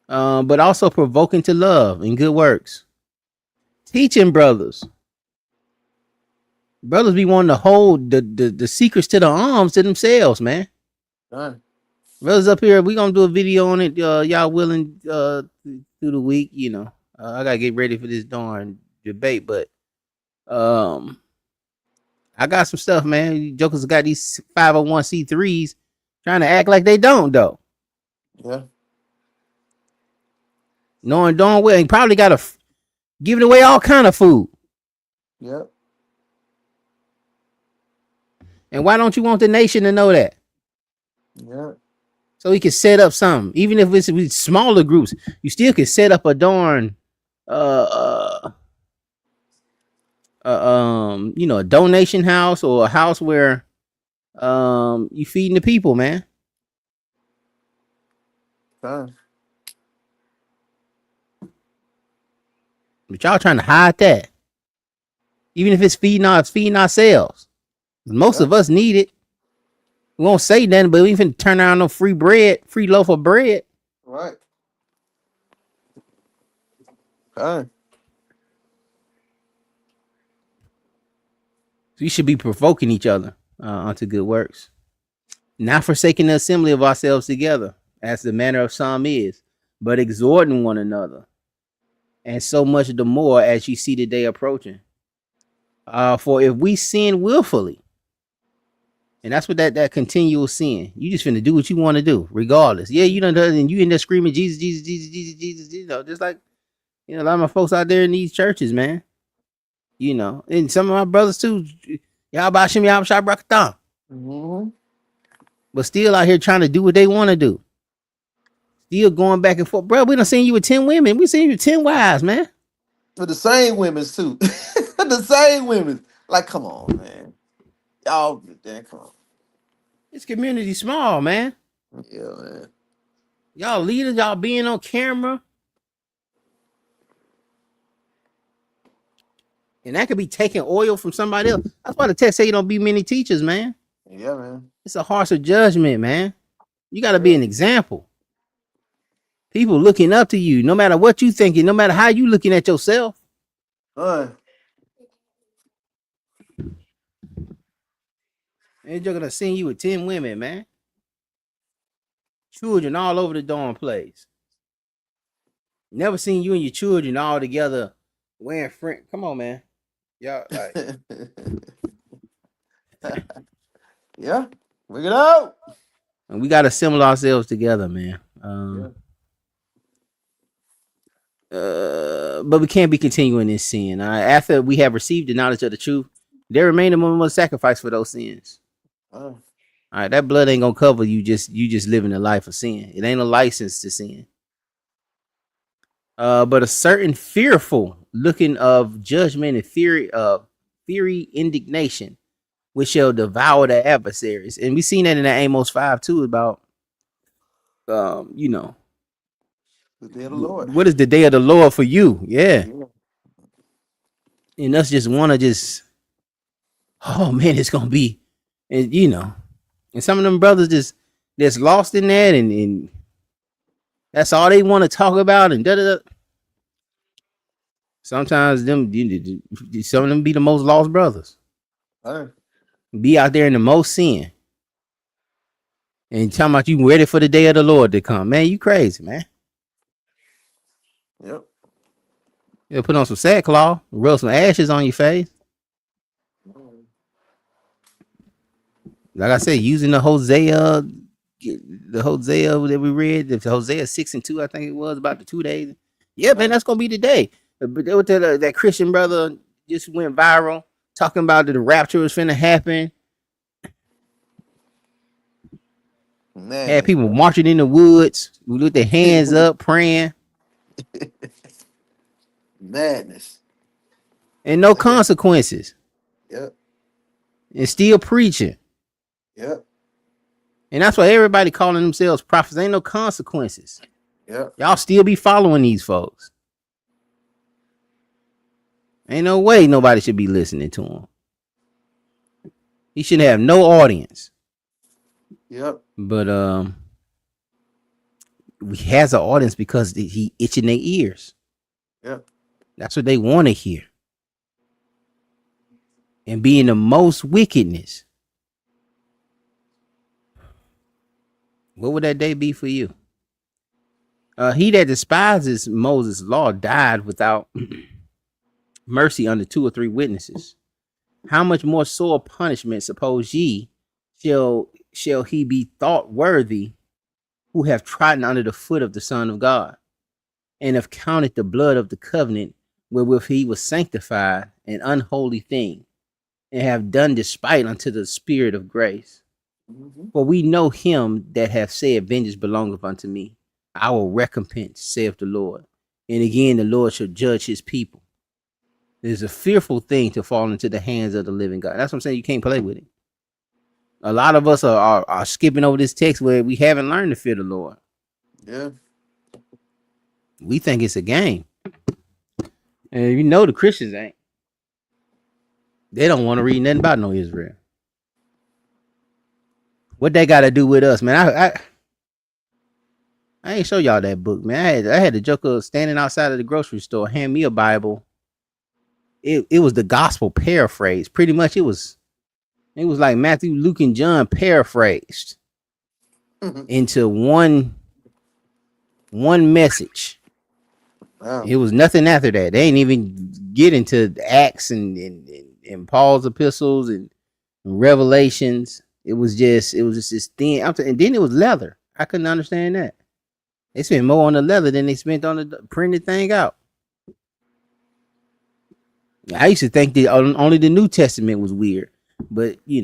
but also provoking to love and good works. Teaching brothers be wanting to hold the secrets to the arms to themselves, man. Brothers up here, we gonna do a video on it. Y'all willing through the week? I gotta get ready for this darn debate, but I got some stuff, man. Jokers got these 501c3s trying to act like they don't, though. Yeah. Knowing darn well, he probably got giving away all kind of food. Yep. And why don't you want the nation to know that? Yeah. So we can set up something, even if it's with smaller groups. You still can set up a darn, uh, a donation house or a house where you feeding the people, man. Fine. But y'all trying to hide that, even if it's feeding ourselves. Most Yeah. of us need it. We won't say nothing, but we even turn around no free bread, free loaf of bread. Right. Fine. We should be provoking each other unto good works, not forsaking the assembly of ourselves together, as the manner of some is, but exhorting one another, and so much the more as you see the day approaching. For if we sin willfully, and that's what that continual sin, you just finna do what you want to do, regardless. Yeah, you done and you in there screaming Jesus, Jesus, Jesus, Jesus, Jesus, just like a lot of my folks out there in these churches, man. And some of my brothers too. Y'all about Shim, y'all shot Brakatan. Mm-hmm. But still out here trying to do what they want to do. Still going back and forth. Bro, we done seen you with 10 women. We seen you with 10 wives, man. For the same women's too. The same women. Like, come on, man. Y'all, man, come on. This community small, man. Yeah, man. Y'all leaders, y'all being on camera. And that could be taking oil from somebody else. That's why the text say you don't be many teachers, man. Yeah, man. It's a harsher judgment, man. You got to be Yeah. an example. People looking up to you, no matter what you thinking, no matter how you looking at yourself. Fine. And you're gonna see you with 10 women, man. Children all over the dorm place. Never seen you and your children all together wearing friend. Come on, man. Y'all like, Yeah. Bring it out. and we gotta assemble ourselves together, man. Yeah. But we can't be continuing this sin. After we have received the knowledge of the truth, there remain a moment of sacrifice for those sins. Fine. All right, that blood ain't gonna cover you. Just living a life of sin. It ain't a license to sin. But a certain fearful looking of judgment and theory indignation, which shall devour the adversaries. And we seen that in that Amos 5 too about you know, The day of the Lord. what is the day of the Lord for you? Yeah. Yeah. And us just wanna just, oh man, it's gonna be, and and some of them brothers just lost in that, and that's all they want to talk about, and da da da. Sometimes some of them be the most lost brothers. Fine. Be out there in the most sin. And talking about you ready for the day of the Lord to come. Man, you crazy, man. Yep. You put on some sackcloth, rub some ashes on your face. Like I said, using the Hosea that we read, the Hosea 6:2, I think it was, about the 2 days. Yeah, man, Fine. that's gonna be the day. But that Christian brother just went viral talking about that the rapture was finna happen. Had Madness, people bro. marching in the woods with their hands up, praying, Madness. and no consequences, Yep. and still preaching. Yep. And that's why everybody calling themselves prophets. Ain't no consequences. Yep. Y'all still be following these folks. Ain't no way nobody should be listening to him. He should have no audience. Yep. But he has an audience because he itching their ears. Yep. That's what they want to hear. And being the most wickedness. What would that day be for you? He that despises Moses' law died without mercy under 2 or 3 witnesses. How much more sore punishment, suppose ye, shall he be thought worthy who have trodden under the foot of the Son of God, and have counted the blood of the covenant wherewith he was sanctified an unholy thing, and have done despite unto the Spirit of grace. Hmm. For we know him that hath said, vengeance belongeth unto me. I will recompense, saith the Lord. And again, the Lord shall judge his people. It is a fearful thing to fall into the hands of the living God. That's what I'm saying. You can't play with it. A lot of us are skipping over this text where we haven't learned to fear the Lord. Yeah. We think it's a game. And you know the Christians ain't. They don't want to read nothing about no Israel. What they got to do with us, man? I ain't show y'all that book, man. I had the joker standing outside of the grocery store, hand me a Bible. It was the gospel paraphrase. Pretty much it was like Matthew, Luke, and John paraphrased into one message. Wow. It was nothing after that. They ain't even get into Acts and Paul's epistles and Revelations. It was just this thin. And then it was leather. I couldn't understand that. They spent more on the leather than they spent on the printed thing out. I used to think that only the New Testament was weird, but they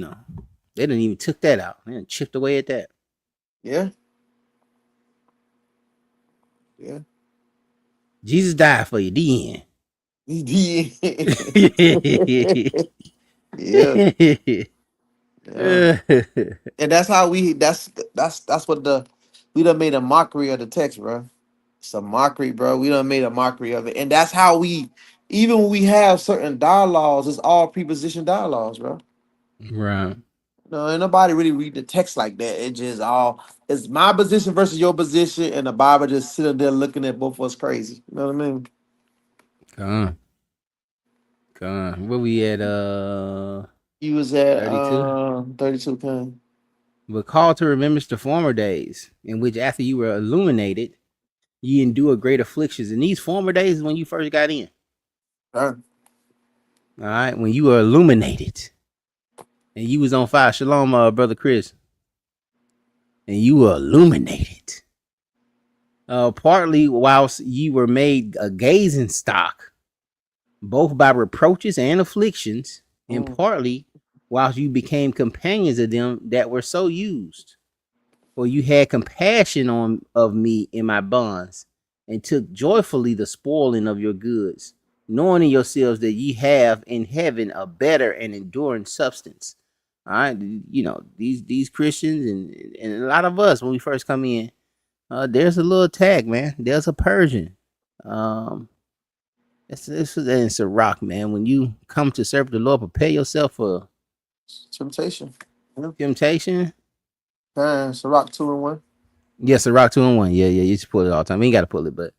didn't even took that out. They chipped away at that. Yeah. Yeah. Jesus died for you. The Yeah. Yeah. end. And that's how we. That's what the we done made a mockery of the text, bro. It's a mockery, bro. We done made a mockery of it, and that's how we. Even when we have certain dialogues, it's all preposition dialogues, bro. Right. No, ain't nobody really read the text like that. It just all it's my position versus your position, and the Bible just sitting there looking at both of us crazy. You know what I mean? Come on. Come on. Where we at? You was at 32. 32 pen. But call to remembrance the former days, in which after you were illuminated, ye endure great afflictions. And these former days is when you first got in. Huh? All right. When you were illuminated and you was on fire. Shalom, brother Chris. And you were illuminated. Partly whilst ye were made a gazing stock, both by reproaches and afflictions, and Mm, partly whilst you became companions of them that were so used. For you had compassion on of me in my bonds, and took joyfully the spoiling of your goods, knowing in yourselves that ye have in heaven a better and enduring substance. All right, these Christians and a lot of us when we first come in, there's a little tag, man. There's a Persian. Um, it's a rock, man. When you come to serve the Lord, prepare yourself for temptation. Yeah. temptation. It's a rock 2 and 1. Yes, a rock 2 and 1. Yeah, yeah. You just pull it all the time. You ain't got to pull it, but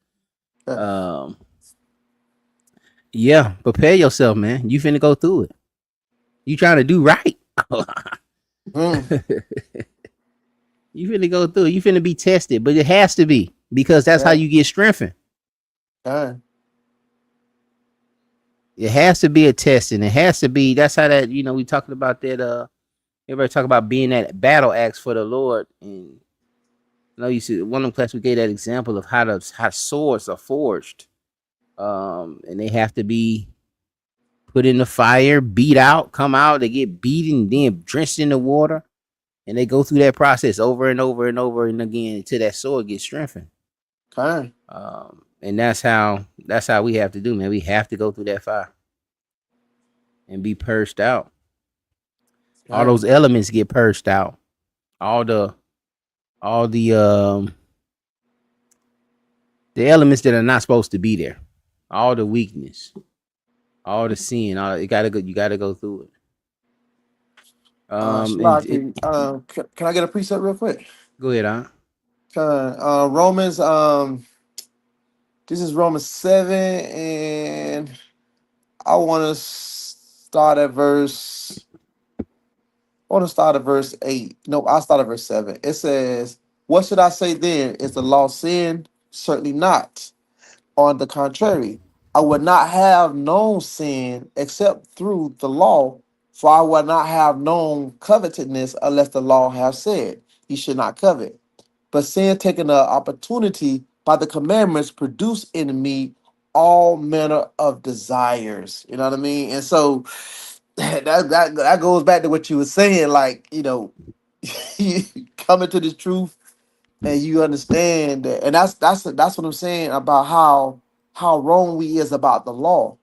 Yeah. um, yeah. Prepare yourself, man. You finna go through it. You trying to do right. Mm, You finna go through it. You finna be tested, but it has to be because that's how yeah. you get strengthened. Yeah. It has to be a test, and it has to be. That's how that we talking about that. Everybody talk about being that battle axe for the Lord, and you see one of them class we gave that example of how swords are forged, and they have to be put in the fire, beat out, come out. They get beaten, then drenched in the water, and they go through that process over and over and over and again until that sword gets strengthened. Okay. And that's how we have to do, man. We have to go through that fire and be purged out. All Okay. those elements get purged out. All the elements that are not supposed to be there. All the weakness, all the sin, all you gotta go. You gotta go through it. And it, Shalaki, can I get a precept real quick? go ahead, huh? Romans, this is Romans 7, and I want to start at verse. I want to start at verse 8. No, I'll start at verse 7. It says, "What should I say then? Is the law sin? Certainly not. On the contrary, I would not have known sin except through the law, for I would not have known covetousness unless the law have said, He should not covet. But sin, taking the opportunity by the commandments, produced in me all manner of desires." You know what I mean? And so that goes back to what you were saying. Like, you come into this truth and you understand that, and that's what I'm saying about how wrong we is about the law,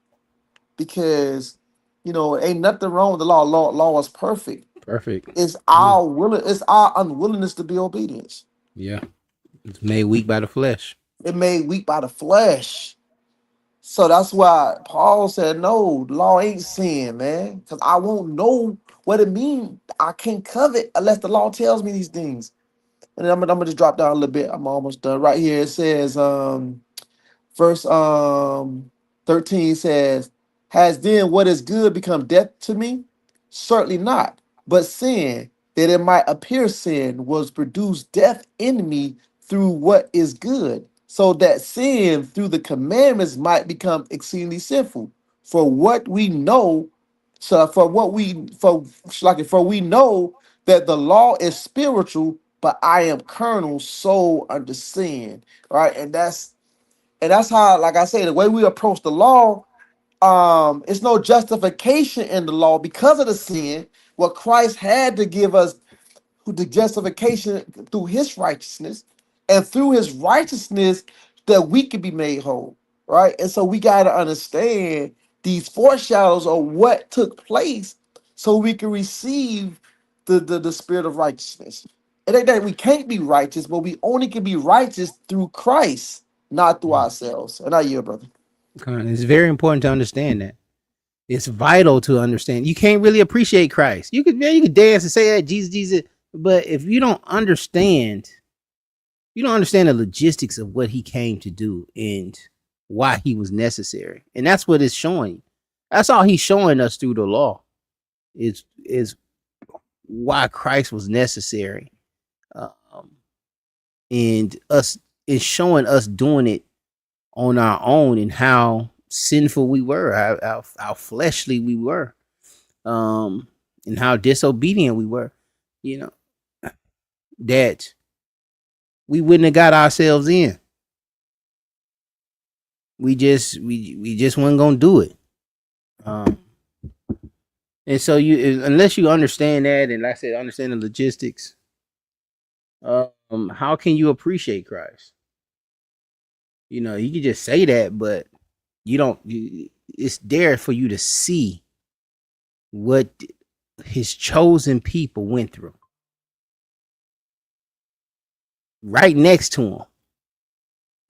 because ain't nothing wrong with the law. Law is perfect. Perfect. Yeah. It's our unwillingness to be obedience. Yeah. It's made weak by the flesh. It made weak by the flesh. So that's why Paul said, no, law ain't sin, man. Because I won't know what it means. I can't covet unless the law tells me these things. And then I'm gonna just drop down a little bit. I'm almost done. Right here it says, verse 13 says, has then what is good become death to me? Certainly not. But sin, that it might appear sin, was produced death in me through what is good, so that sin through the commandments might become exceedingly sinful. For what we know, so for we know that the law is spiritual, but I am carnal, soul under sin. Right, and that's how, like I say, the way we approach the law, it's no justification in the law because of the sin. What Christ had to give us, who the justification through his righteousness, and through his righteousness that we can be made whole, right? And so we got to understand these foreshadows of what took place so we can receive the spirit of righteousness. It ain't that we can't be righteous, but we only can be righteous through Christ, not through ourselves. And I yield, brother. It's very important to understand that. It's vital to understand. You can't really appreciate Christ. You could dance and say that Jesus, Jesus, but if you don't understand the logistics of what he came to do and why he was necessary. And that's what it's showing. That's all he's showing us through the law. Is why Christ was necessary. Um, and us is showing us doing it on our own and how sinful we were, how fleshly we were, and how disobedient we were. You know that we wouldn't have got ourselves in. We just weren't gonna do it. Um, and so unless you understand that, and like I said, understand the logistics, how can you appreciate Christ? You can just say that, but you don't. It's there for you to see what his chosen people went through right next to him.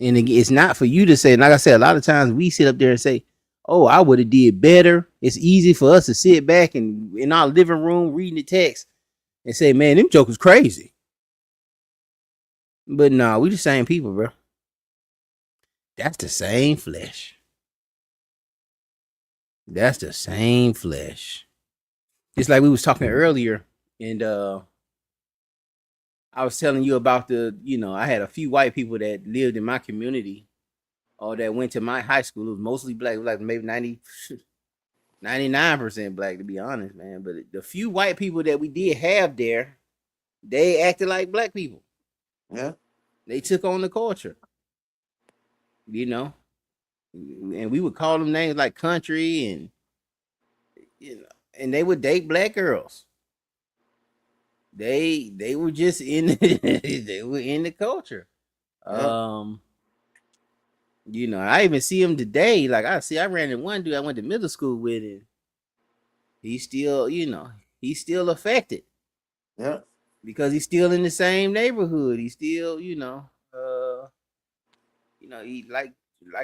And it's not for you to say. Like I said, a lot of times we sit up there and say, "Oh, I would have did better." It's easy for us to sit back and in our living room reading the text and say, "Man, them jokers crazy." But nah, we the same people, bro. That's the same flesh. That's the same flesh. Just like we was talking earlier, and I was telling you about I had a few white people that lived in my community or that went to my high school. It was mostly black. It was like maybe 99% black, to be honest, man. But the few white people that we did have there, they acted like black people. Yeah, They took on the culture, you know, and we would call them names like country and they would date black girls. They were just in they were in the culture. yeah, Um, I even see him today. Like I ran into one dude I went to middle school with, and he's still, he's still affected yeah, because he's still in the same neighborhood. He's still, he like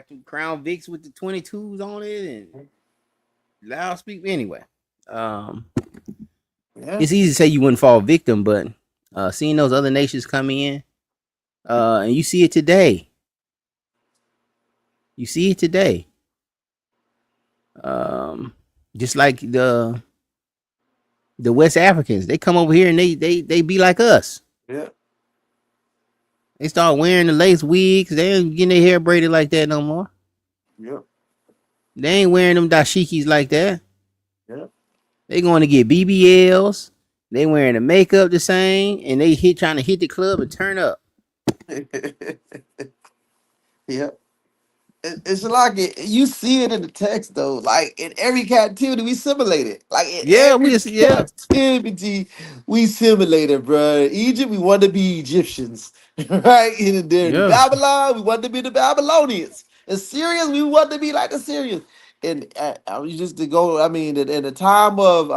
the Crown Vics with the 22s on it and loudspeaker. Anyway, um, yeah, it's easy to say you wouldn't fall victim, but seeing those other nations come in, and you see it today. You see it today. Um, just like the West Africans, they come over here and they be like us. yeah, They start wearing the lace wigs. They ain't getting their hair braided like that no more. yeah, They ain't wearing them dashikis like that. yeah, They going to get BBLs. They wearing the makeup the same, and they trying to hit the club and turn up. yeah. It's like you see it in the text though. Like in every captivity, we simulate it. Like in Yeah, every we just yeah. captivity, we simulate it, bro. Egypt, we want to be Egyptians, right? In Yeah. Babylon, we want to be the Babylonians. In Syrians, we want to be like the Syrians. And I was just to go. I mean, in the time of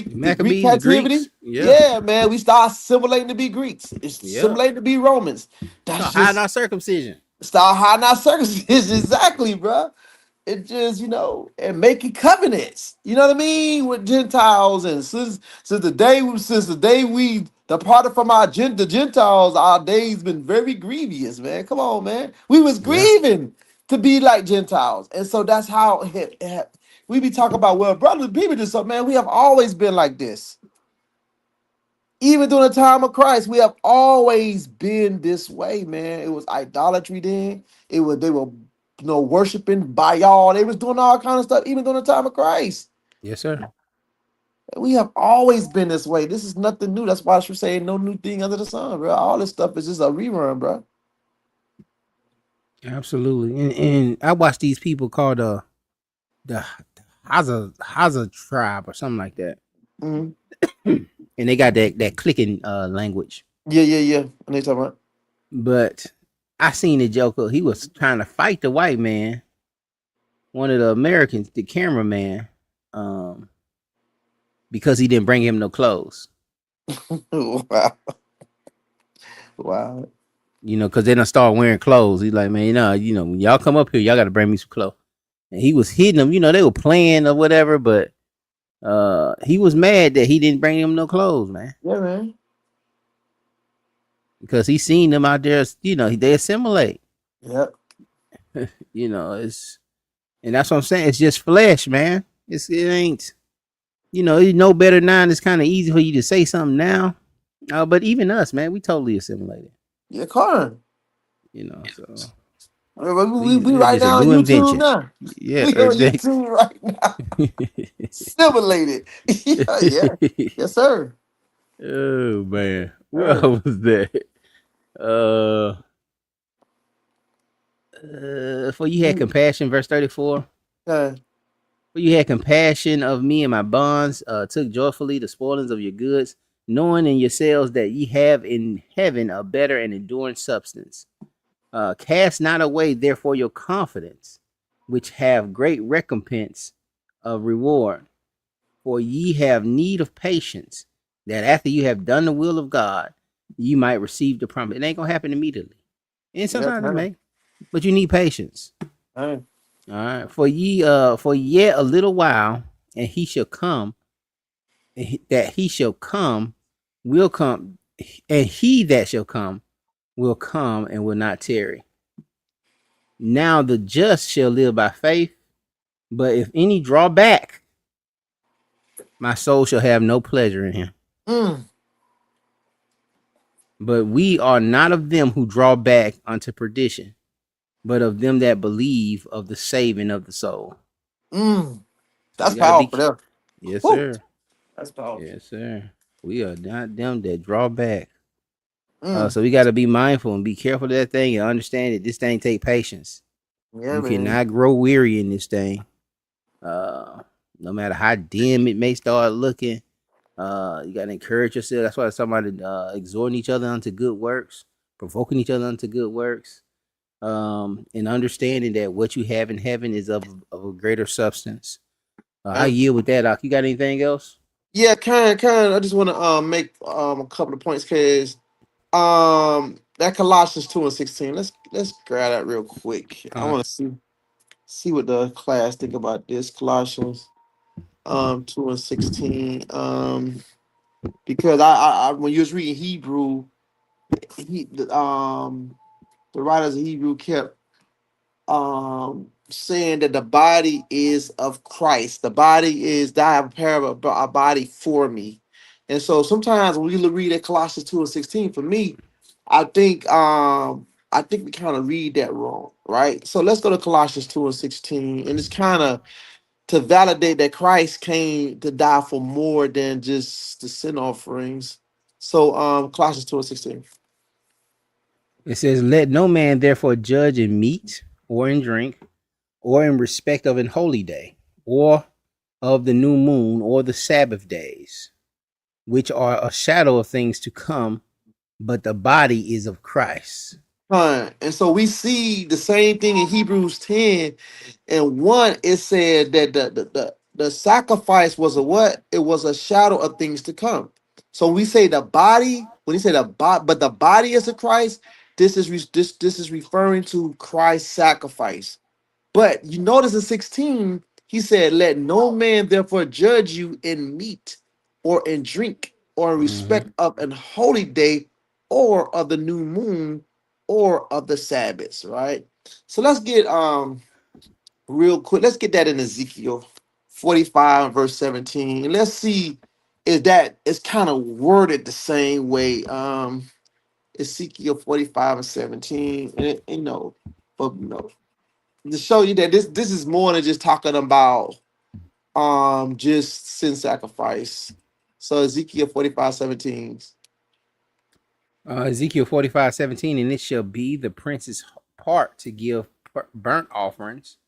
The the Greek Maccabees, the captivity, Greeks. Yeah. yeah, man, we start assimilating to be Greeks. It's Yeah. assimilating to be Romans. That's Start hiding just our circumcision. start hiding our circumcision. Exactly, bro. It just, and making covenants. You know what I mean? With Gentiles. And since the day we departed from the Gentiles, our days been very grievous, man. Come on, man. We was Yeah. grieving to be like Gentiles. And so that's how we be talking about, well, brothers, people just so, man, we have always been like this. Even during the time of Christ, we have always been this way, man. It was idolatry then. They were worshiping by y'all. They was doing all kind of stuff, even during the time of Christ. Yes, sir. We have always been this way. This is nothing new. That's why I should say no new thing under the sun, bro. All this stuff is just a rerun, bro. Absolutely. And I watch these people called the Haza tribe or something like that. Mhm. And they got that clicking language. Yeah, yeah, yeah. And they talking about, But I seen the Joker. He was trying to fight the white man, one of the Americans, the cameraman, um, because he didn't bring him no clothes. wow, wow. Because they don't start wearing clothes. He's like, man, when y'all come up here, y'all got to bring me some clothes. And he was hitting them. They were playing or whatever, but he was mad that he didn't bring him no clothes, man, Yeah, man. because he seen them out there. They assimilate. Yep. It's and that's what I'm saying. It's just flesh, man. It ain't. You know better now. And it's kind of easy for you to say something now. But even us, man, we totally assimilated. Yeah, Carn. So We it's right just a now on new YouTube invention. now. Yeah, We on YouTube right now. Simulated. Yeah, yeah. Yes, sir. oh man, what Sir. was that? Uh, for you had Mm, compassion, verse 34. uh, For you had compassion of me and my bonds, took joyfully the spoilings of your goods, knowing in yourselves that ye have in heaven a better and enduring substance. Cast not away, therefore, your confidence, which have great recompense of reward. For ye have need of patience, that after you have done the will of God, you might receive the promise. It ain't gonna happen immediately, and yeah, sometimes it man. may, but you need patience. Man. All right, for yet a little while, and he shall come, that he shall come, will come, and he that shall come will come and will not tarry. Now the just shall live by faith, but if any draw back, my soul shall have no pleasure in him. Mm, But we are not of them who draw back unto perdition, but of them that believe of the saving of the soul. mm. So That's we gotta be. powerful there. Yes, Woo. sir. That's powerful. Yes, sir. We are not them that draw back. Mm. So we got to be mindful and be careful of that thing and understand that this thing take patience. Yeah, You man. cannot grow weary in this thing. Uh, no matter how dim it may start looking, you got to encourage yourself. That's why somebody exhorting each other unto good works, provoking each other unto good works, and understanding that what you have in heaven is of a greater substance. I Man. yield with that. You got anything else? Yeah, kind. I just want to make a couple of points because that Colossians 2:16. Let's grab that real quick. I Con. want to see what the class think about this Colossians 2:16. Because I when you was reading Hebrew, the writers of Hebrew kept saying that the body is of Christ. The body is that I have prepared a body for me. And so sometimes when we read at Colossians 2:16, for me, I think we kind of read that wrong, right? So let's go to Colossians 2:16, and it's kind of to validate that Christ came to die for more than just the sin offerings. So Colossians 2:16. It says, "Let no man therefore judge in meat or in drink, or in respect of an holy day, or of the new moon, or the Sabbath days, which are a shadow of things to come, but the body is of Christ." Fine. And so we see the same thing in Hebrews 10 and 1. It said that the sacrifice was a what? It was a shadow of things to come. So we say the body, when he said the body, but the body is of Christ, this is referring to Christ's sacrifice. But you notice in 16, he said, "Let no man therefore judge you in meat or in drink or in Mhm. respect of an holy day or of the new moon or of the Sabbaths," right? So let's get real quick, let's get that in Ezekiel 45 verse 17. And let's see if that is kind of worded the same way. Ezekiel 45 and 17. And but to show you that this is more than just talking about just sin sacrifice. So Ezekiel 45:17. Ezekiel 45:17, "And it shall be the prince's part to give burnt offerings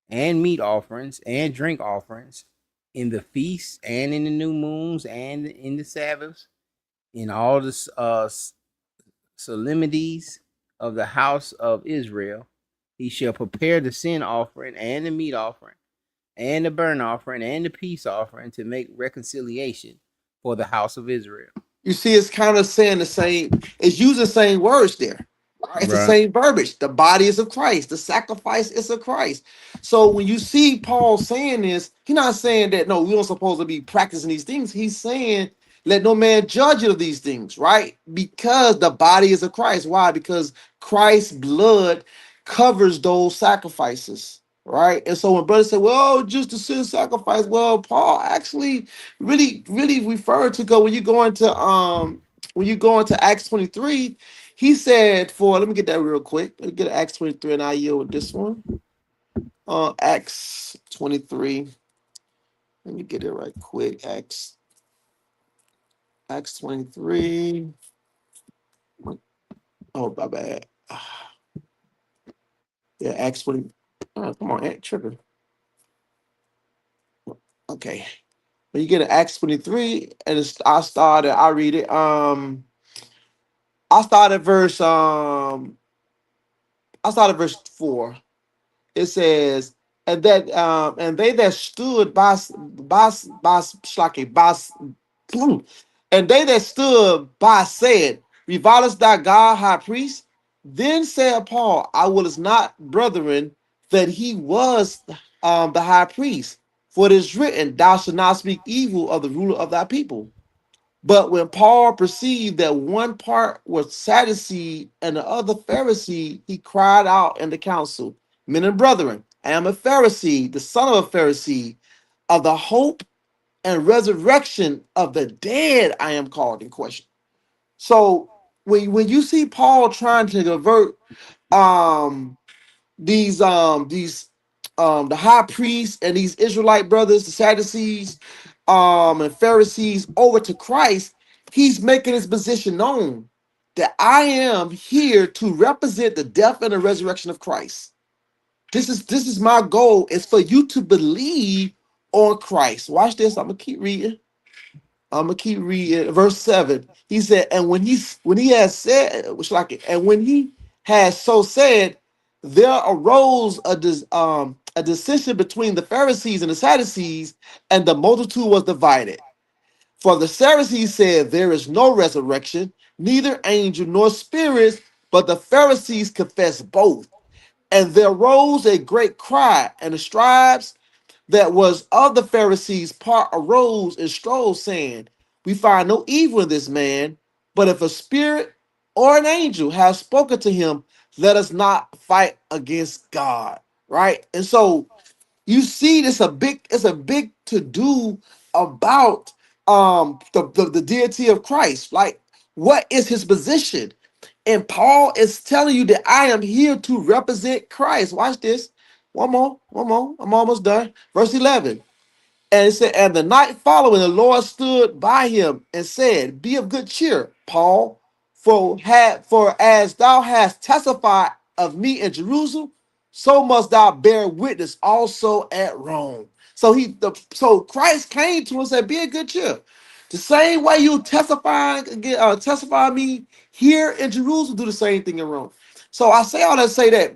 and meat offerings and drink offerings in the feasts and in the new moons and in the Sabbaths, in all the solemnities of the house of Israel. He shall prepare the sin offering and the meat offering and the burnt offering and the peace offering to make reconciliation for the house of Israel." You see, it's kind of saying the same, it's using the same words there. Right? It's the Right. same verbiage. The body is of Christ, the sacrifice is of Christ. So when you see Paul saying this, he's not saying that no, we don't supposed to be practicing these things. He's saying, let no man judge you of these things, right? Because the body is of Christ. Why? Because Christ's blood covers those sacrifices, right? And so when brothers say, well, just the sin sacrifice, well, Paul actually really referred to go when you go into Acts 23, he said for let me get that real quick. Let me get Acts 23 and I yield with this one. Acts 23. Let me get it right quick. Acts 23. Oh, my bad. Yeah, Acts 20. Oh, come on, Aunt Trigger. Okay. When you get to Acts 23, and I read it. I started verse I started verse 4. It says, and they that stood by Shlaki, and they that stood by said, "Revilest thy God, high priest?" Then said Paul, "I will not, brethren, that he was the high priest, for it is written, Thou shalt not speak evil of the ruler of thy people." But when Paul perceived that one part was Sadducee and the other Pharisee, he cried out in the council, "Men and brethren, I am a Pharisee, the son of a Pharisee, of the hope and resurrection of the dead I am called in question." So when you see Paul trying to convert um these the high priests and these Israelite brothers, the Sadducees, and Pharisees over to Christ, he's making his position known that I am here to represent the death and the resurrection of Christ. This is my goal, is for you to believe on Christ. Watch this. I'm gonna keep reading verse 7. He said, and when he has said, which like it, and when he has so said, there arose a dissension between the Pharisees and the Sadducees, and the multitude was divided. For the Pharisees said, there is no resurrection, neither angel nor spirits, but the Pharisees confess both. And there rose a great cry, and the scribes that was of the Pharisees part arose and strove, saying, "We find no evil in this man, but if a spirit or an angel has spoken to him, let us not fight against God." Right? And so you see this it's a big to do about the deity of Christ. Like, what is his position? And Paul is telling you that I am here to represent Christ. Watch this. One more. I'm almost done. Verse 11. And it said, and the night following, the Lord stood by him and said, "Be of good cheer, Paul, For as thou hast testified of me in Jerusalem, so must thou bear witness also at Rome. So Christ came to us and said, be a good cheer. The same way you testify me here in Jerusalem, do the same thing in Rome. So I say all that to say that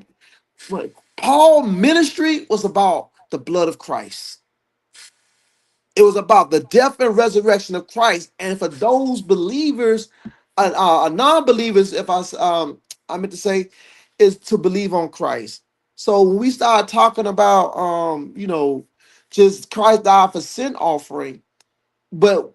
when Paul ministry was about the blood of Christ. It was about the death and resurrection of Christ, and for those believers, non-believers, I meant to say, is to believe on Christ. So when we start talking about, just Christ died for sin offering, but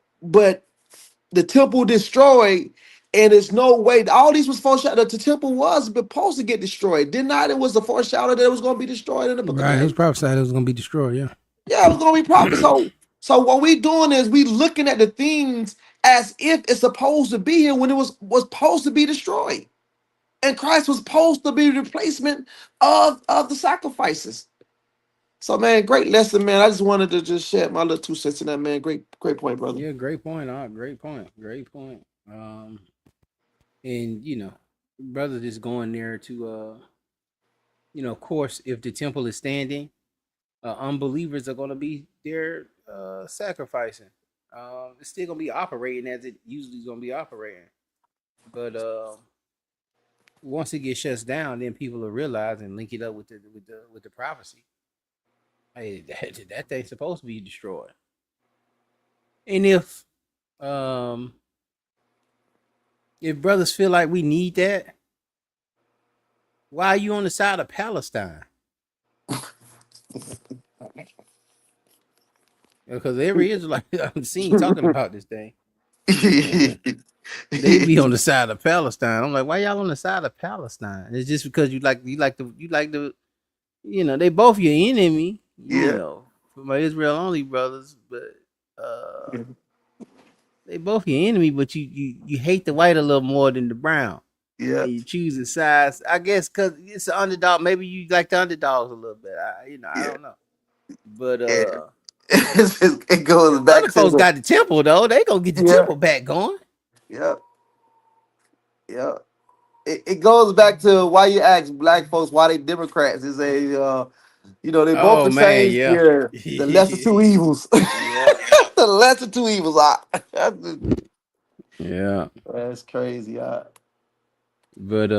the temple destroyed, and there's no way. All these was foreshadowed. The temple was supposed to get destroyed. Did not? It was a foreshadow that it was going to be destroyed in the book of Right. It was Daniel. prophesied it was gonna be destroyed. Yeah. Yeah, it was gonna be proper. So what we doing is we looking at the things as if it's supposed to be here when it was supposed to be destroyed. And Christ was supposed to be the replacement of the sacrifices. So man, great lesson, man. I just wanted to just share my little 2 cents in that, man. Great point, brother. Yeah. Great point. Great point. Great point. And brothers just going there to of course, if the temple is standing, unbelievers are going to be there sacrificing. It's still going to be operating as it usually is going to be operating. But once it gets shut down, then people will realize and link it up with the prophecy. Hey, that thing's supposed to be destroyed. And um if brothers feel like we need that, why are you on the side of Palestine? Because every Israelite I've seen talking about this thing, they be on the side of Palestine. I'm like, why y'all on the side of Palestine? It's just because they both your enemy, Yeah, for my Israel only brothers, but uh they both your enemy, but you hate the white a little more than the brown. yeah, And you choose a size, I guess, because it's an underdog. Maybe you like the underdogs a little bit. I yeah, don't know, but yeah. It goes them back other to folks the got the temple though. They gonna get the yeah, temple back going. yeah, yeah. It goes back to why you ask black folks why they Democrats. Is a they both Oh the man, same. yeah, Yeah, the lesser two evils. yeah, The lesser two evils. yeah. That's crazy. But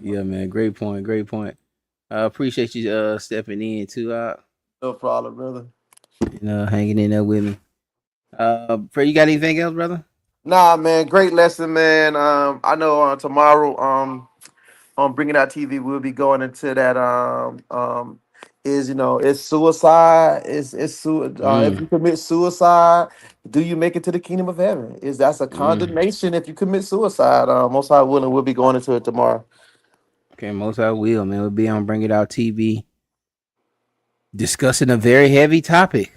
yeah, man, great point, great point. I appreciate you stepping in too. No problem, brother. Hanging in there with me. Fred, you got anything else, brother? Nah, man, great lesson, man. I know tomorrow, on Bringing Out TV, we'll be going into that. Is it's suicide? If Mm. you commit suicide, do you make it to the kingdom of heaven? That's a Mm. condemnation if you commit suicide? Most High willing, we'll be going into it tomorrow. Okay, most I will, man. We'll be on Bring It Out TV discussing a very heavy topic.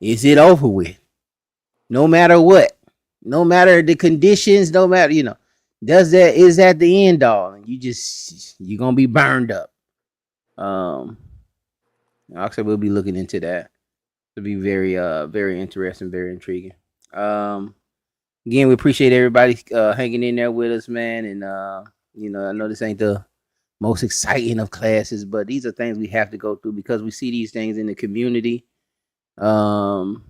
Is it over with? No matter what, no matter the conditions, no matter is that the end all? And you're gonna be burned up. Um, Actually, we'll be looking into that. It'll be very interesting, very intriguing. Um, Again, we appreciate everybody hanging in there with us, man. And I know this ain't the most exciting of classes, but these are things we have to go through because we see these things in the community. Um,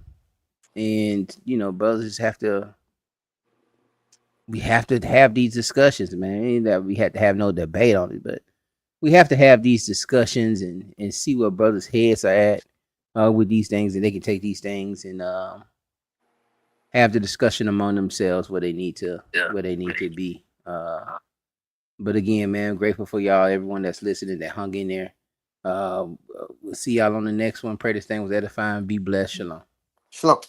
and brothers just have to we have to have these discussions, man. Ain't that we have to have no debate on it, but we have to have these discussions and see where brothers' heads are at with these things, and they can take these things and have the discussion among themselves where they need to be. But again, man, I'm grateful for y'all, everyone that's listening, that hung in there. We'll see y'all on the next one. Pray this thing was edifying. Be blessed. Shalom. Shalom.